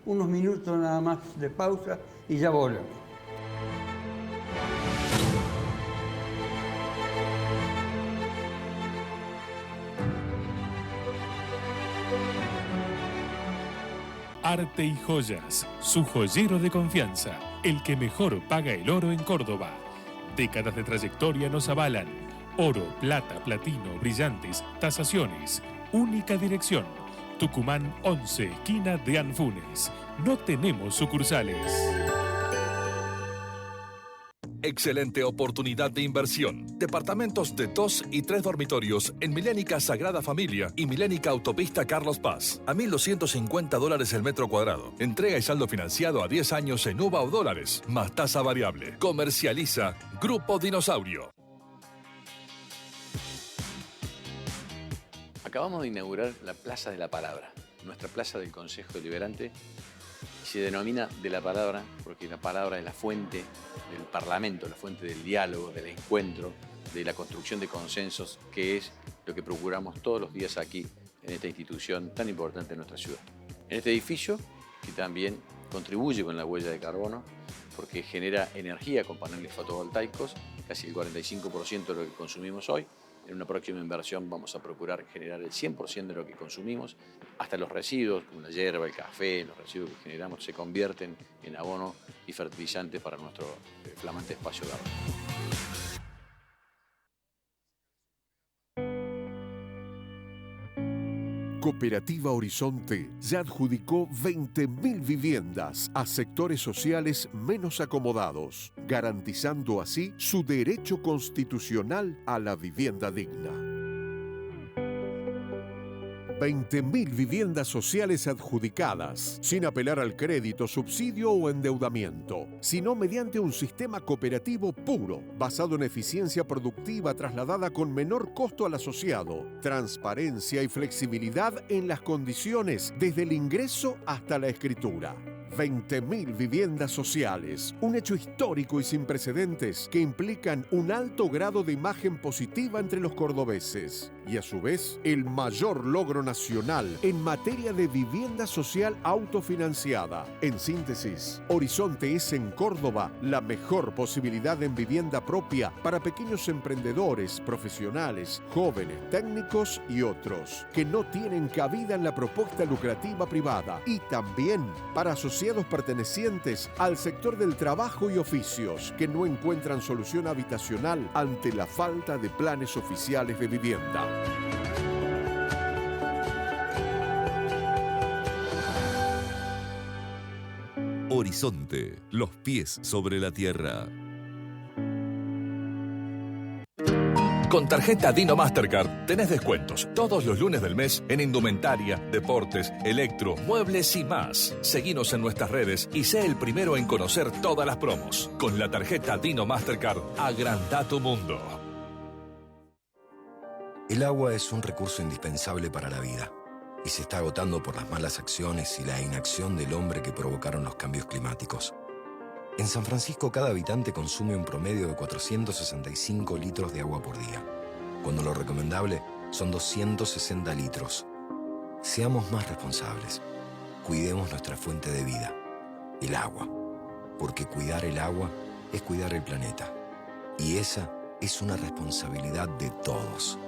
unos minutos nada más de pausa y ya volvemos. Arte y Joyas, su joyero de confianza, el que mejor paga el oro en Córdoba. Décadas de trayectoria nos avalan. Oro, plata, platino, brillantes, tasaciones. Única dirección. Tucumán 11, esquina de Anfunes. No tenemos sucursales. Excelente oportunidad de inversión. Departamentos de 2 y 3 dormitorios en Milénica Sagrada Familia y Milénica Autopista Carlos Paz. A $1.250 el metro cuadrado. Entrega y saldo financiado a 10 años en UVA o dólares, más tasa variable. Comercializa Grupo Dinosaurio. Acabamos de inaugurar la Plaza de la Palabra, nuestra plaza del Consejo Deliberante. Se denomina de la palabra porque la palabra es la fuente del Parlamento, la fuente del diálogo, del encuentro, de la construcción de consensos, que es lo que procuramos todos los días aquí en esta institución tan importante en nuestra ciudad. En este edificio, que también contribuye con la huella de carbono, porque genera energía con paneles fotovoltaicos, casi el 45% de lo que consumimos hoy. En una próxima inversión vamos a procurar generar el 100% de lo que consumimos, hasta los residuos, como la hierba, el café, los residuos que generamos se convierten en abono y fertilizantes para nuestro flamante espacio verde. Cooperativa Horizonte ya adjudicó 20.000 viviendas a sectores sociales menos acomodados, garantizando así su derecho constitucional a la vivienda digna. 20.000 viviendas sociales adjudicadas, sin apelar al crédito, subsidio o endeudamiento, sino mediante un sistema cooperativo puro, basado en eficiencia productiva trasladada con menor costo al asociado, transparencia y flexibilidad en las condiciones desde el ingreso hasta la escritura. 20.000 viviendas sociales, un hecho histórico y sin precedentes que implican un alto grado de imagen positiva entre los cordobeses y a su vez el mayor logro nacional en materia de vivienda social autofinanciada. En síntesis, Horizonte es en Córdoba la mejor posibilidad en vivienda propia para pequeños emprendedores, profesionales, jóvenes, técnicos y otros que no tienen cabida en la propuesta lucrativa privada, y también para asociados pertenecientes al sector del trabajo y oficios que no encuentran solución habitacional ante la falta de planes oficiales de vivienda. Horizonte, los pies sobre la tierra. Con tarjeta Dino Mastercard tenés descuentos todos los lunes del mes en indumentaria, deportes, electro, muebles y más. Seguinos en nuestras redes y sé el primero en conocer todas las promos. Con la tarjeta Dino Mastercard, agranda tu mundo. El agua es un recurso indispensable para la vida y se está agotando por las malas acciones y la inacción del hombre que provocaron los cambios climáticos. En San Francisco, cada habitante consume un promedio de 465 litros de agua por día, cuando lo recomendable son 260 litros. Seamos más responsables. Cuidemos nuestra fuente de vida, el agua, porque cuidar el agua es cuidar el planeta. Y esa es una responsabilidad de todos.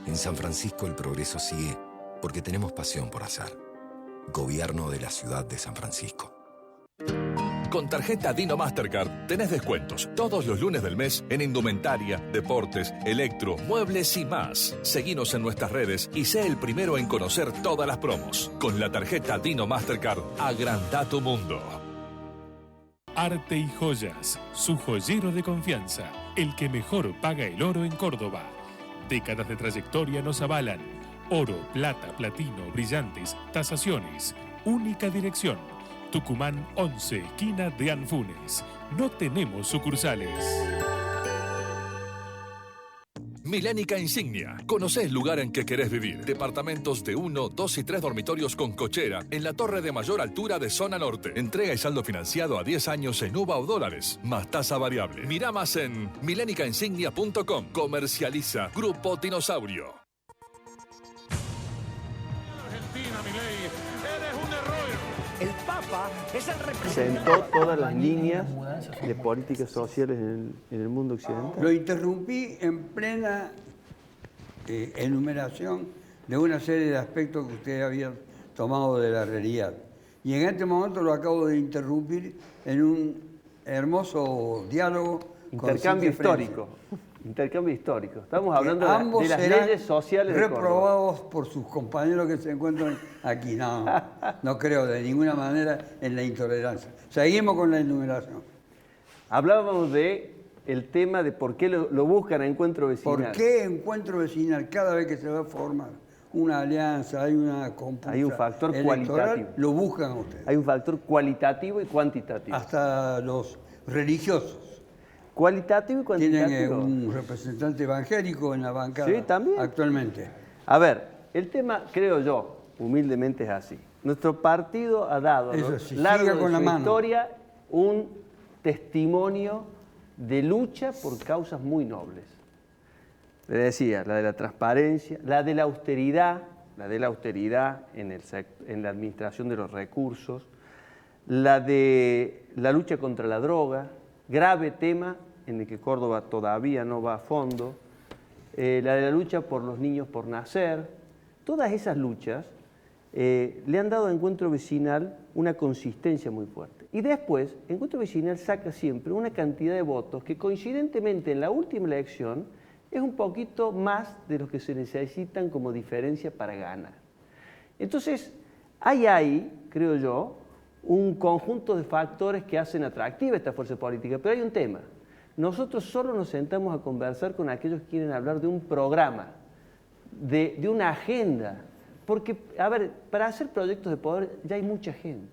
En San Francisco el progreso sigue porque tenemos pasión por hacer. Gobierno de la Ciudad de San Francisco. Con tarjeta Dino Mastercard tenés descuentos todos los lunes del mes en indumentaria, deportes, electro, muebles y más. Seguinos en nuestras redes y sé el primero en conocer todas las promos. Con la tarjeta Dino Mastercard, agranda tu mundo. Arte y Joyas, su joyero de confianza, el que mejor paga el oro en Córdoba. Décadas de trayectoria nos avalan. Oro, plata, platino, brillantes, tasaciones. Única dirección. Tucumán 11, esquina de Anfunes. No tenemos sucursales. Milénica Insignia. Conocés el lugar en que querés vivir. Departamentos de 1, 2 y 3 dormitorios con cochera en la torre de mayor altura de zona norte. Entrega y saldo financiado a 10 años en UVA o dólares, más tasa variable. Mirá más en milénicainsignia.com. Comercializa Grupo Dinosaurio. Argentina, Milei, eres un error. El Papa es el representante. Sentó todas las líneas de políticas sociales en el mundo occidental. Lo interrumpí en plena enumeración de una serie de aspectos que usted había tomado de la realidad. Y en este momento lo acabo de interrumpir en un hermoso diálogo. Intercambio histórico. Intercambio histórico. Estamos hablando de las leyes sociales. Reprobados por sus compañeros que se encuentran aquí. No, no creo de ninguna manera en la intolerancia. Seguimos con la enumeración. Hablábamos de el tema de por qué lo buscan a Encuentro Vecinal. ¿Por qué Encuentro Vecinal? Cada vez que se va a formar una alianza, hay una computa hay un factor cualitativo. Lo buscan ustedes. Hay un factor cualitativo y cuantitativo. Hasta los religiosos. Cualitativo y cuantitativo. Tienen un representante evangélico en la bancada. Sí, también. Actualmente. A ver, el tema, creo yo, humildemente es así. Nuestro partido ha dado a lo largo de su historia un testimonio de lucha por causas muy nobles. Le decía, la de la transparencia, la de la austeridad en la administración de los recursos, la de la lucha contra la droga, grave tema en el que Córdoba todavía no va a fondo, la de la lucha por los niños por nacer. Todas esas luchas le han dado a Encuentro Vecinal una consistencia muy fuerte. Y después, Encuentro Vecinal saca siempre una cantidad de votos que coincidentemente en la última elección es un poquito más de los que se necesitan como diferencia para ganar. Entonces, hay ahí, creo yo, un conjunto de factores que hacen atractiva esta fuerza política, pero hay un tema. Nosotros solo nos sentamos a conversar con aquellos que quieren hablar de un programa, de una agenda, porque, a ver, para hacer proyectos de poder ya hay mucha gente.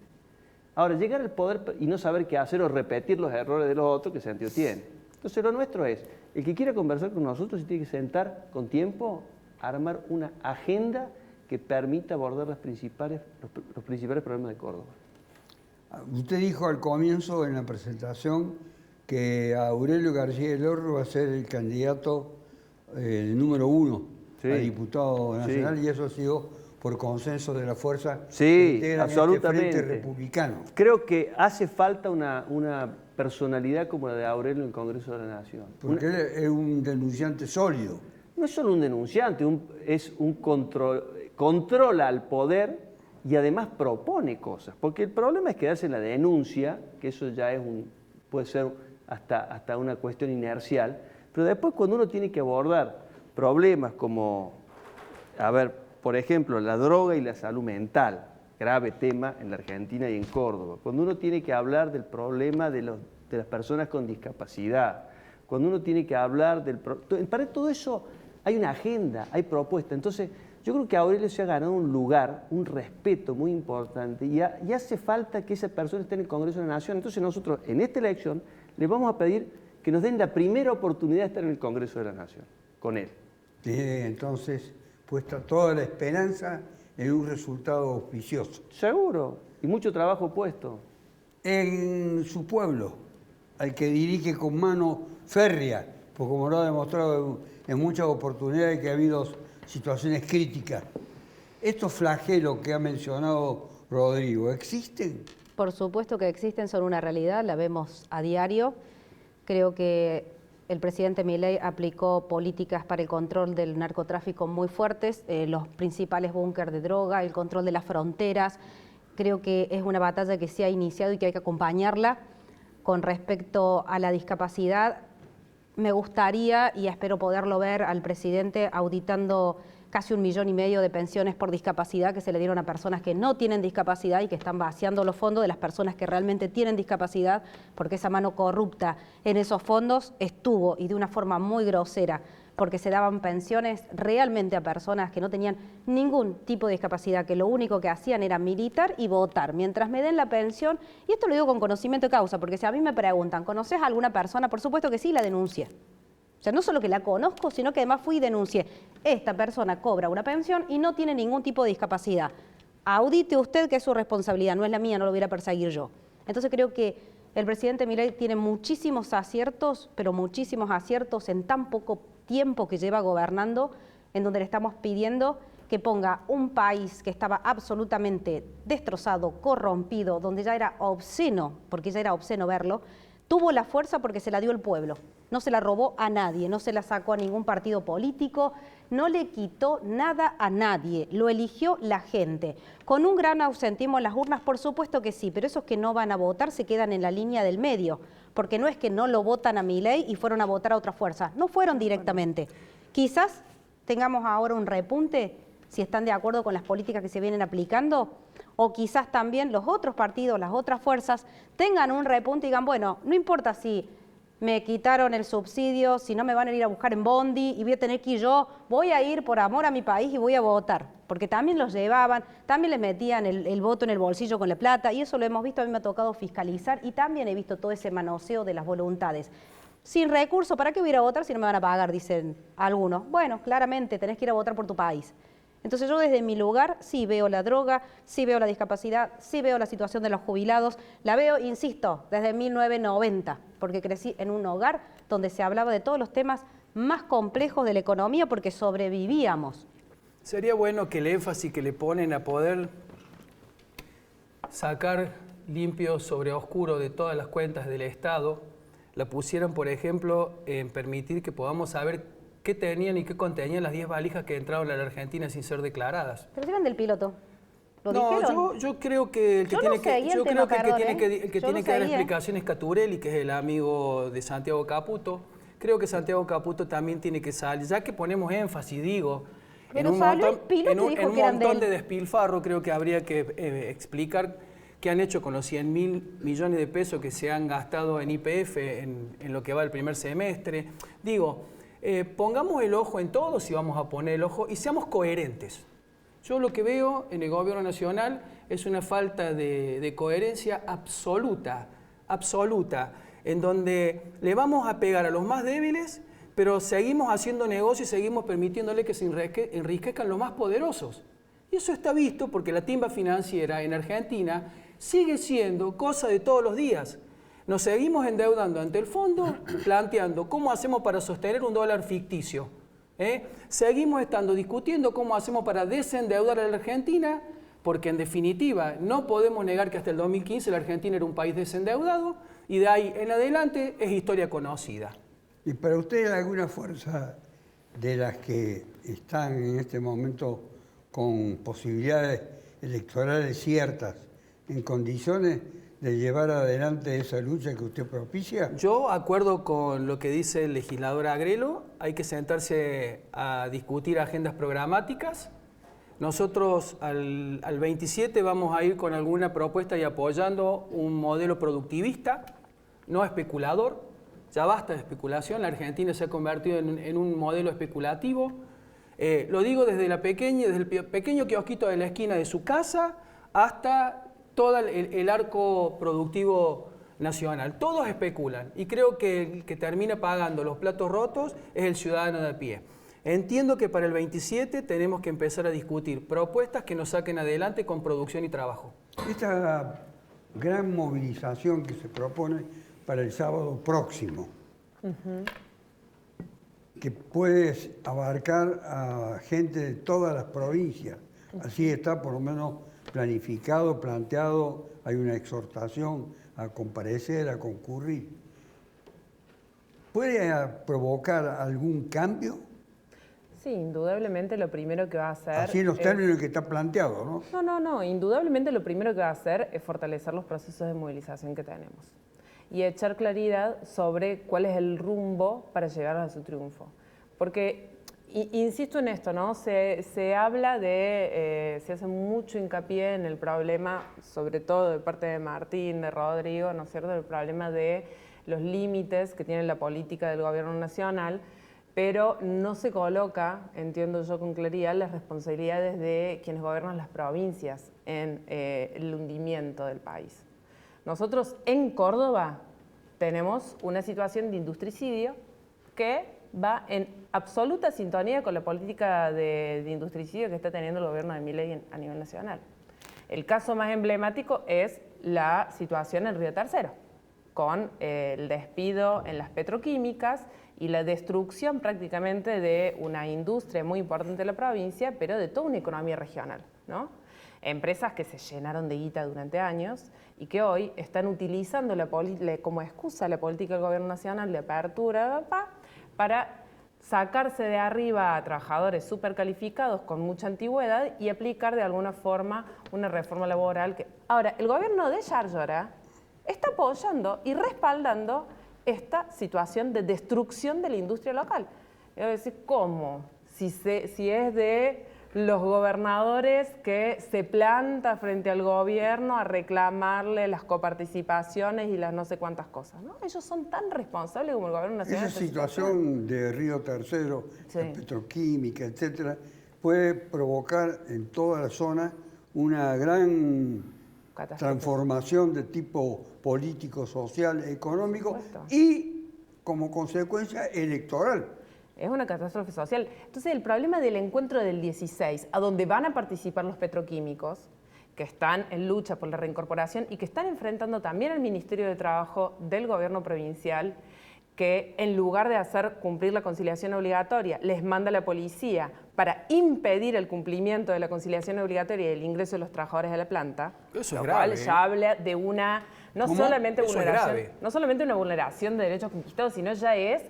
Ahora, llegar al poder y no saber qué hacer o repetir los errores de los otros, ¿qué sentido tiene? Entonces, lo nuestro es, el que quiera conversar con nosotros se tiene que sentar con tiempo, armar una agenda que permita abordar los principales problemas de Córdoba. Usted dijo al comienzo en la presentación que Aurelio García del Horro va a ser el candidato número 1 a diputado nacional, y eso ha sido por consenso de la fuerza que integra absolutamente. Frente Republicano. Creo que hace falta una personalidad como la de Aurelio en el Congreso de la Nación. Porque él es un denunciante sólido. No es solo un denunciante, controla al poder y además propone cosas. Porque el problema es quedarse en la denuncia, que eso ya puede ser hasta una cuestión inercial, pero después cuando uno tiene que abordar problemas como, por ejemplo, la droga y la salud mental, grave tema en la Argentina y en Córdoba, cuando uno tiene que hablar del problema de las personas con discapacidad, cuando uno tiene que hablar para todo eso hay una agenda, hay propuesta. Entonces, yo creo que Aurelio se ha ganado un lugar, un respeto muy importante y hace falta que esa persona esté en el Congreso de la Nación. Entonces nosotros, en esta elección, le vamos a pedir que nos den la primera oportunidad de estar en el Congreso de la Nación, con él. Tiene entonces puesta toda la esperanza en un resultado auspicioso. Seguro, y mucho trabajo puesto. En su pueblo, al que dirige con mano férrea, porque como lo ha demostrado en muchas oportunidades que ha habido situaciones críticas, ¿estos flagelos que ha mencionado Rodrigo existen? Por supuesto que existen, son una realidad, la vemos a diario. Creo que el presidente Milei aplicó políticas para el control del narcotráfico muy fuertes, los principales búnkeres de droga, el control de las fronteras. Creo que es una batalla que se ha iniciado y que hay que acompañarla. Con respecto a la discapacidad, me gustaría y espero poderlo ver al presidente auditando casi 1,5 millones de pensiones por discapacidad que se le dieron a personas que no tienen discapacidad y que están vaciando los fondos de las personas que realmente tienen discapacidad, porque esa mano corrupta en esos fondos estuvo, y de una forma muy grosera, porque se daban pensiones realmente a personas que no tenían ningún tipo de discapacidad, que lo único que hacían era militar y votar. Mientras me den la pensión, y esto lo digo con conocimiento de causa, porque si a mí me preguntan, ¿conoces a alguna persona? Por supuesto que sí, la denuncié. O sea, no solo que la conozco, sino que además fui y denuncié. Esta persona cobra una pensión y no tiene ningún tipo de discapacidad. Audite usted, que es su responsabilidad, no es la mía, no lo voy a perseguir yo. Entonces creo que el presidente Milei tiene muchísimos aciertos, pero muchísimos aciertos en tan poco tiempo que lleva gobernando, en donde le estamos pidiendo que ponga un país que estaba absolutamente destrozado, corrompido, donde ya era obsceno, porque ya era obsceno verlo, tuvo la fuerza porque se la dio el pueblo. No se la robó a nadie, no se la sacó a ningún partido político, no le quitó nada a nadie, lo eligió la gente. Con un gran ausentismo en las urnas, por supuesto que sí, pero esos que no van a votar se quedan en la línea del medio, porque no es que no lo votan a Milei y fueron a votar a otra fuerza, no fueron directamente. Quizás tengamos ahora un repunte, si están de acuerdo con las políticas que se vienen aplicando, o quizás también los otros partidos, las otras fuerzas, tengan un repunte y digan, bueno, no importa si me quitaron el subsidio, si no me van a ir a buscar en bondi y voy a tener que ir yo, voy a ir por amor a mi país y voy a votar, porque también los llevaban, también les metían el voto en el bolsillo con la plata, y eso lo hemos visto, a mí me ha tocado fiscalizar, y también he visto todo ese manoseo de las voluntades. Sin recurso, ¿para qué voy a ir a votar si no me van a pagar?, dicen algunos. Bueno, claramente tenés que ir a votar por tu país. Entonces yo desde mi lugar sí veo la droga, sí veo la discapacidad, sí veo la situación de los jubilados, la veo, insisto, desde 1990, porque crecí en un hogar donde se hablaba de todos los temas más complejos de la economía porque sobrevivíamos. Sería bueno que el énfasis que le ponen a poder sacar limpio sobre oscuro de todas las cuentas del Estado, la pusieran, por ejemplo, en permitir que podamos saber qué tenían y qué contenían las 10 valijas que entraron a la Argentina sin ser declaradas. Pero si eran del piloto. ¿Lo no, dijeron? yo creo que el que tiene que dar explicaciones es Caturelli, que es el amigo de Santiago Caputo. Creo que Santiago Caputo también tiene que salir, ya que ponemos énfasis, digo, pero en un montón de despilfarro, creo que habría que explicar qué han hecho con los 100.000 millones de pesos que se han gastado en YPF en lo que va el primer semestre. Digo, pongamos el ojo en todo si vamos a poner el ojo y seamos coherentes. Yo lo que veo en el gobierno nacional es una falta de coherencia absoluta, en donde le vamos a pegar a los más débiles, pero seguimos haciendo negocio y seguimos permitiéndole que se enriquezcan los más poderosos. Y eso está visto porque la timba financiera en Argentina sigue siendo cosa de todos los días. Nos seguimos endeudando ante el fondo, planteando cómo hacemos para sostener un dólar ficticio. Seguimos discutiendo cómo hacemos para desendeudar a la Argentina, porque en definitiva no podemos negar que hasta el 2015 la Argentina era un país desendeudado y de ahí en adelante es historia conocida. ¿Y para usted alguna fuerza de las que están en este momento con posibilidades electorales ciertas, en condiciones de llevar adelante esa lucha que usted propicia? Yo acuerdo con lo que dice el legislador Agrelo, hay que sentarse a discutir agendas programáticas. Nosotros al 27 vamos a ir con alguna propuesta y apoyando un modelo productivista, no especulador. Ya basta de especulación, la Argentina se ha convertido en un modelo especulativo. Lo digo desde el pequeño kiosquito de la esquina de su casa hasta todo el arco productivo nacional. Todos especulan y creo que el que termina pagando los platos rotos es el ciudadano de a pie. Entiendo que para el 27 tenemos que empezar a discutir propuestas que nos saquen adelante con producción y trabajo. Esta gran movilización que se propone para el sábado próximo, que puede abarcar a gente de todas las provincias, así está por lo menos planificado, planteado, hay una exhortación a comparecer, a concurrir. ¿Puede provocar algún cambio? Sí, indudablemente lo primero que va a hacer... Así en los términos que está planteado, ¿no? No, indudablemente lo primero que va a hacer es fortalecer los procesos de movilización que tenemos y echar claridad sobre cuál es el rumbo para llegar a su triunfo. Porque, insisto en esto, ¿no? Se habla de, se hace mucho hincapié en el problema, sobre todo de parte de Martín, de Rodrigo, ¿no es cierto?, el problema de los límites que tiene la política del gobierno nacional, pero no se coloca, entiendo yo con claridad, las responsabilidades de quienes gobiernan las provincias en el hundimiento del país. Nosotros en Córdoba tenemos una situación de industricidio que va en absoluta sintonía con la política de industricidio que está teniendo el gobierno de Milei a nivel nacional. El caso más emblemático es la situación en Río Tercero, con el despido en las petroquímicas y la destrucción prácticamente de una industria muy importante de la provincia, pero de toda una economía regional, ¿no? Empresas que se llenaron de guita durante años y que hoy están utilizando como excusa la política del gobierno nacional de apertura para sacarse de arriba a trabajadores súper calificados con mucha antigüedad y aplicar de alguna forma una reforma laboral que... Ahora, el gobierno de Yarlora está apoyando y respaldando esta situación de destrucción de la industria local. Es decir, ¿cómo? Si es de los gobernadores que se planta frente al gobierno a reclamarle las coparticipaciones y las no sé cuántas cosas, ¿no? Ellos son tan responsables como el gobierno nacional. Esa situación de Río Tercero, la petroquímica, etcétera, puede provocar en toda la zona una gran transformación de tipo político, social, económico y como consecuencia electoral. Es una catástrofe social. Entonces, el problema del encuentro del 16, a donde van a participar los petroquímicos, que están en lucha por la reincorporación y que están enfrentando también al Ministerio de Trabajo del gobierno provincial, que en lugar de hacer cumplir la conciliación obligatoria, les manda a la policía para impedir el cumplimiento de la conciliación obligatoria y el ingreso de los trabajadores a la planta. Eso lo es cual grave, ya habla de una, no solamente una vulneración de derechos conquistados, sino ya es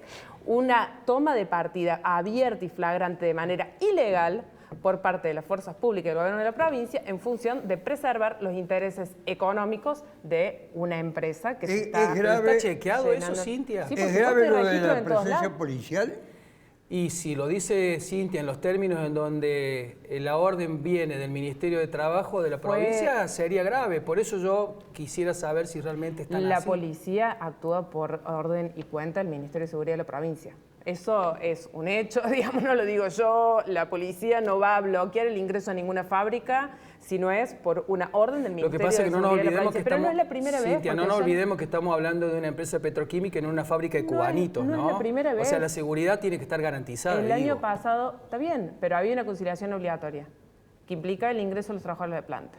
una toma de partida abierta y flagrante de manera ilegal por parte de las fuerzas públicas y del gobierno de la provincia en función de preservar los intereses económicos de una empresa que se está... ¿Está chequeado eso, Cintia? Sí, ¿Es grave lo de la presencia policial? Y si lo dice Cintia en los términos en donde la orden viene del Ministerio de Trabajo de la provincia, sería grave. Por eso yo quisiera saber si realmente están La así. policía actúa por orden y cuenta del Ministerio de Seguridad de la provincia. Eso es un hecho, digamos, no lo digo yo, la policía no va a bloquear el ingreso a ninguna fábrica, sino es por una orden del Ministerio de Seguridad de la provincia. Pero no es la primera vez. Cintia, no nos olvidemos que estamos hablando de una empresa petroquímica en una fábrica de cubanitos, ¿no? No es la primera vez. O sea, la seguridad tiene que estar garantizada. El año pasado, está bien, pero había una conciliación obligatoria que implica el ingreso de los trabajadores de planta.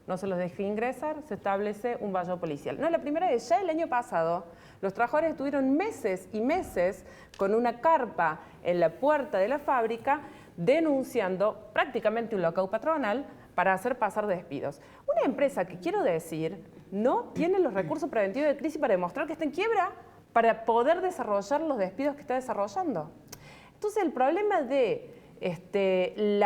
No se los deje ingresar, se establece un vallado policial. No es la primera vez, ya el año pasado los trabajadores estuvieron meses y meses con una carpa en la puerta de la fábrica denunciando prácticamente un lockout patronal para hacer pasar despidos. Una empresa que, quiero decir, no tiene los recursos preventivos de crisis para demostrar que está en quiebra, para poder desarrollar los despidos que está desarrollando. Entonces, el problema de el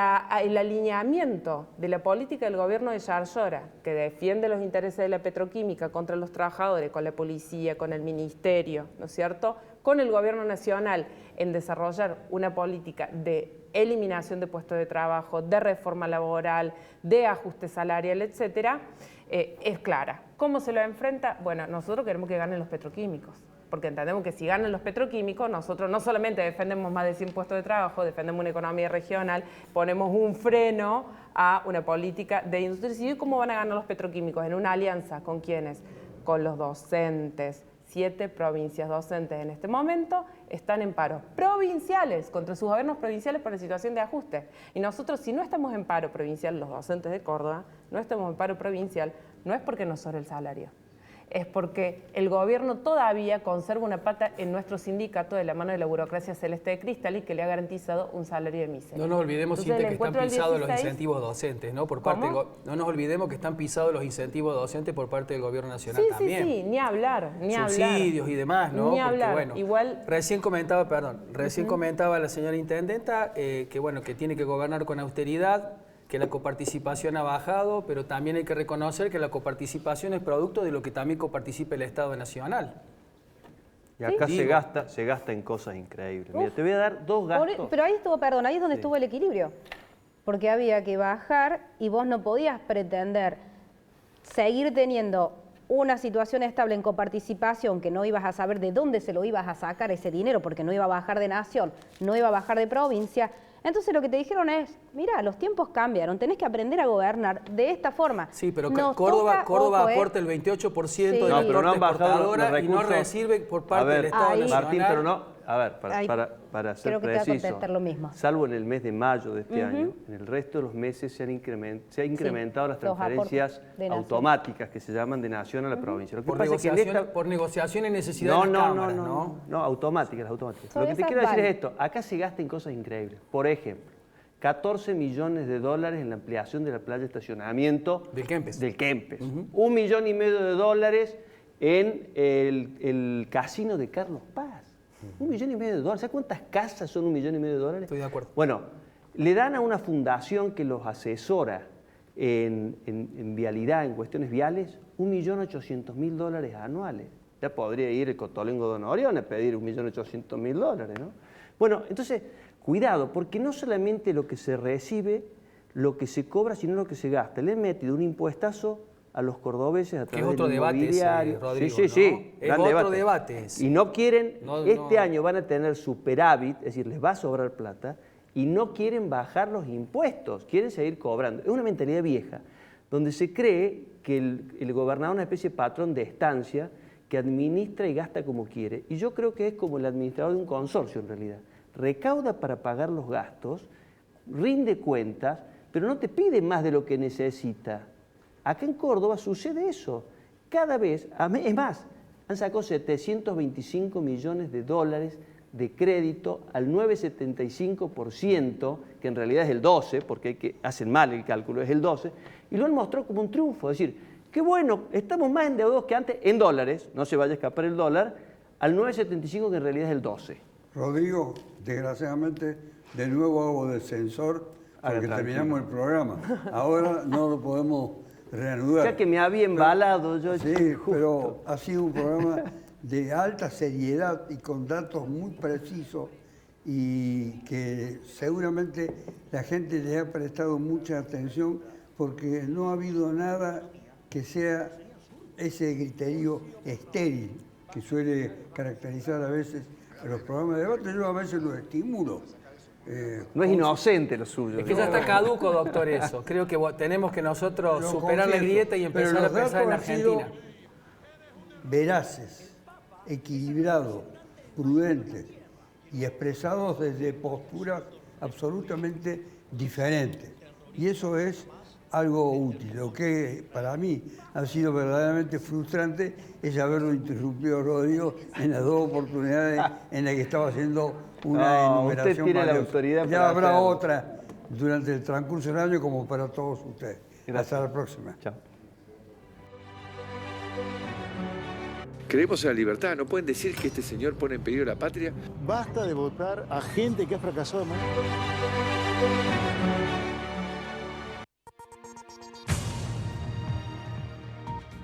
alineamiento de la política del gobierno de Yarlora, que defiende los intereses de la petroquímica contra los trabajadores, con la policía, con el ministerio, ¿no es cierto?, con el gobierno nacional en desarrollar una política de eliminación de puestos de trabajo, de reforma laboral, de ajuste salarial, etcétera, es clara. ¿Cómo se lo enfrenta? Bueno, nosotros queremos que ganen los petroquímicos, porque entendemos que si ganan los petroquímicos, nosotros no solamente defendemos más de 100 puestos de trabajo, defendemos una economía regional, ponemos un freno a una política de industria civil. ¿Cómo van a ganar los petroquímicos? En una alianza, ¿con quiénes? Con los docentes. 7 provincias docentes en este momento están en paro provinciales contra sus gobiernos provinciales por la situación de ajuste. Y nosotros, si no estamos en paro provincial, los docentes de Córdoba, no estamos en paro provincial, no es porque nos sobre el salario. Es porque el gobierno todavía conserva una pata en nuestro sindicato de la mano de la burocracia celeste de Cristali, que le ha garantizado un salario de miseria. No nos olvidemos, Cintia, que están pisados los incentivos docentes, ¿no? No nos olvidemos que están pisados los incentivos docentes por parte del gobierno nacional también. Sí, ni hablar, ni subsidios y demás, ¿no? Ni hablar. Porque, bueno, igual... Recién comentaba la señora intendenta que, bueno, que tiene que gobernar con austeridad, que la coparticipación ha bajado, pero también hay que reconocer que la coparticipación es producto de lo que también coparticipa el Estado Nacional. Y acá se gasta en cosas increíbles. Mira, te voy a dar 2 gastos. Pero ahí estuvo, perdón, ahí es donde estuvo el equilibrio. Porque había que bajar y vos no podías pretender seguir teniendo una situación estable en coparticipación, que no ibas a saber de dónde se lo ibas a sacar ese dinero, porque no iba a bajar de nación, no iba a bajar de provincia. Entonces lo que te dijeron es, mira, los tiempos cambiaron, tenés que aprender a gobernar de esta forma. Sí, pero Córdoba aporta el 28% de la torta exportadora y no recibe por parte del Estado Nacional. Martín, pero no, a ver, para ser creo que preciso, te va a contestar lo mismo. Salvo en el mes de mayo de este año, en el resto de los meses se ha incrementado las transferencias automáticas que se llaman de nación a la provincia. Lo que pasa es que por negociación y necesidad de la Cámara, no, automáticas. Lo que te quiero decir es esto, acá se gasta en cosas increíbles. Por ejemplo, 14 millones de dólares en la ampliación de la playa de estacionamiento del Kempes. $1,5 millones en el casino de Carlos Paz. $1,5 millones. ¿Sabes cuántas casas son $1,5 millones? Estoy de acuerdo. Bueno, le dan a una fundación que los asesora en vialidad, en cuestiones viales, $1.800.000 anuales. Ya podría ir el Cotolengo Don Orión a pedir $1.800.000, ¿no? Bueno, entonces, cuidado, porque no solamente lo que se recibe, lo que se cobra, sino lo que se gasta. Le han metido un impuestazo a los cordobeses a través del inmobiliario. Rodrigo, sí. Es otro debate. Y no quieren, este año van a tener superávit, es decir, les va a sobrar plata, y no quieren bajar los impuestos, quieren seguir cobrando. Es una mentalidad vieja, donde se cree que el gobernador es una especie de patrón de estancia que administra y gasta como quiere. Y yo creo que es como el administrador de un consorcio en realidad. recauda para pagar los gastos, rinde cuentas, pero no te pide más de lo que necesita. Acá en Córdoba sucede eso. Cada vez, es más, han sacado 725 millones de dólares de crédito al 9,75%, que en realidad es el 12%, porque hacen mal el cálculo, es el 12%, y lo han mostrado como un triunfo. Es decir, qué bueno, estamos más endeudados que antes, en dólares, no se vaya a escapar el dólar, al 9,75%, que en realidad es el 12%. Rodrigo, desgraciadamente, de nuevo hago de censor, porque terminamos el programa. Ahora no lo podemos reanudar. Ya que me había embalado yo. Sí, pero ha sido un programa de alta seriedad y con datos muy precisos y que seguramente la gente le ha prestado mucha atención porque no ha habido nada que sea ese criterio estéril que suele caracterizar a veces los programas de debate. Yo a veces los estimulo. No es inocente lo suyo. Es que ya está caduco, doctor, eso. Creo que tenemos que nosotros superar la grieta y empezar a pensar en Argentina. Veraces, equilibrados, prudentes y expresados desde posturas absolutamente diferentes. Y eso es algo útil. Lo que para mí ha sido verdaderamente frustrante es haberlo interrumpido, Rodrigo, en las dos oportunidades en las que estaba haciendo una enumeración. Usted tiene la autoridad. Ya habrá otra durante el transcurso del año como para todos ustedes. Gracias. Hasta la próxima. Chao. Creemos en la libertad. ¿No pueden decir que este señor pone en peligro la patria? Basta de votar a gente que ha fracasado de manera...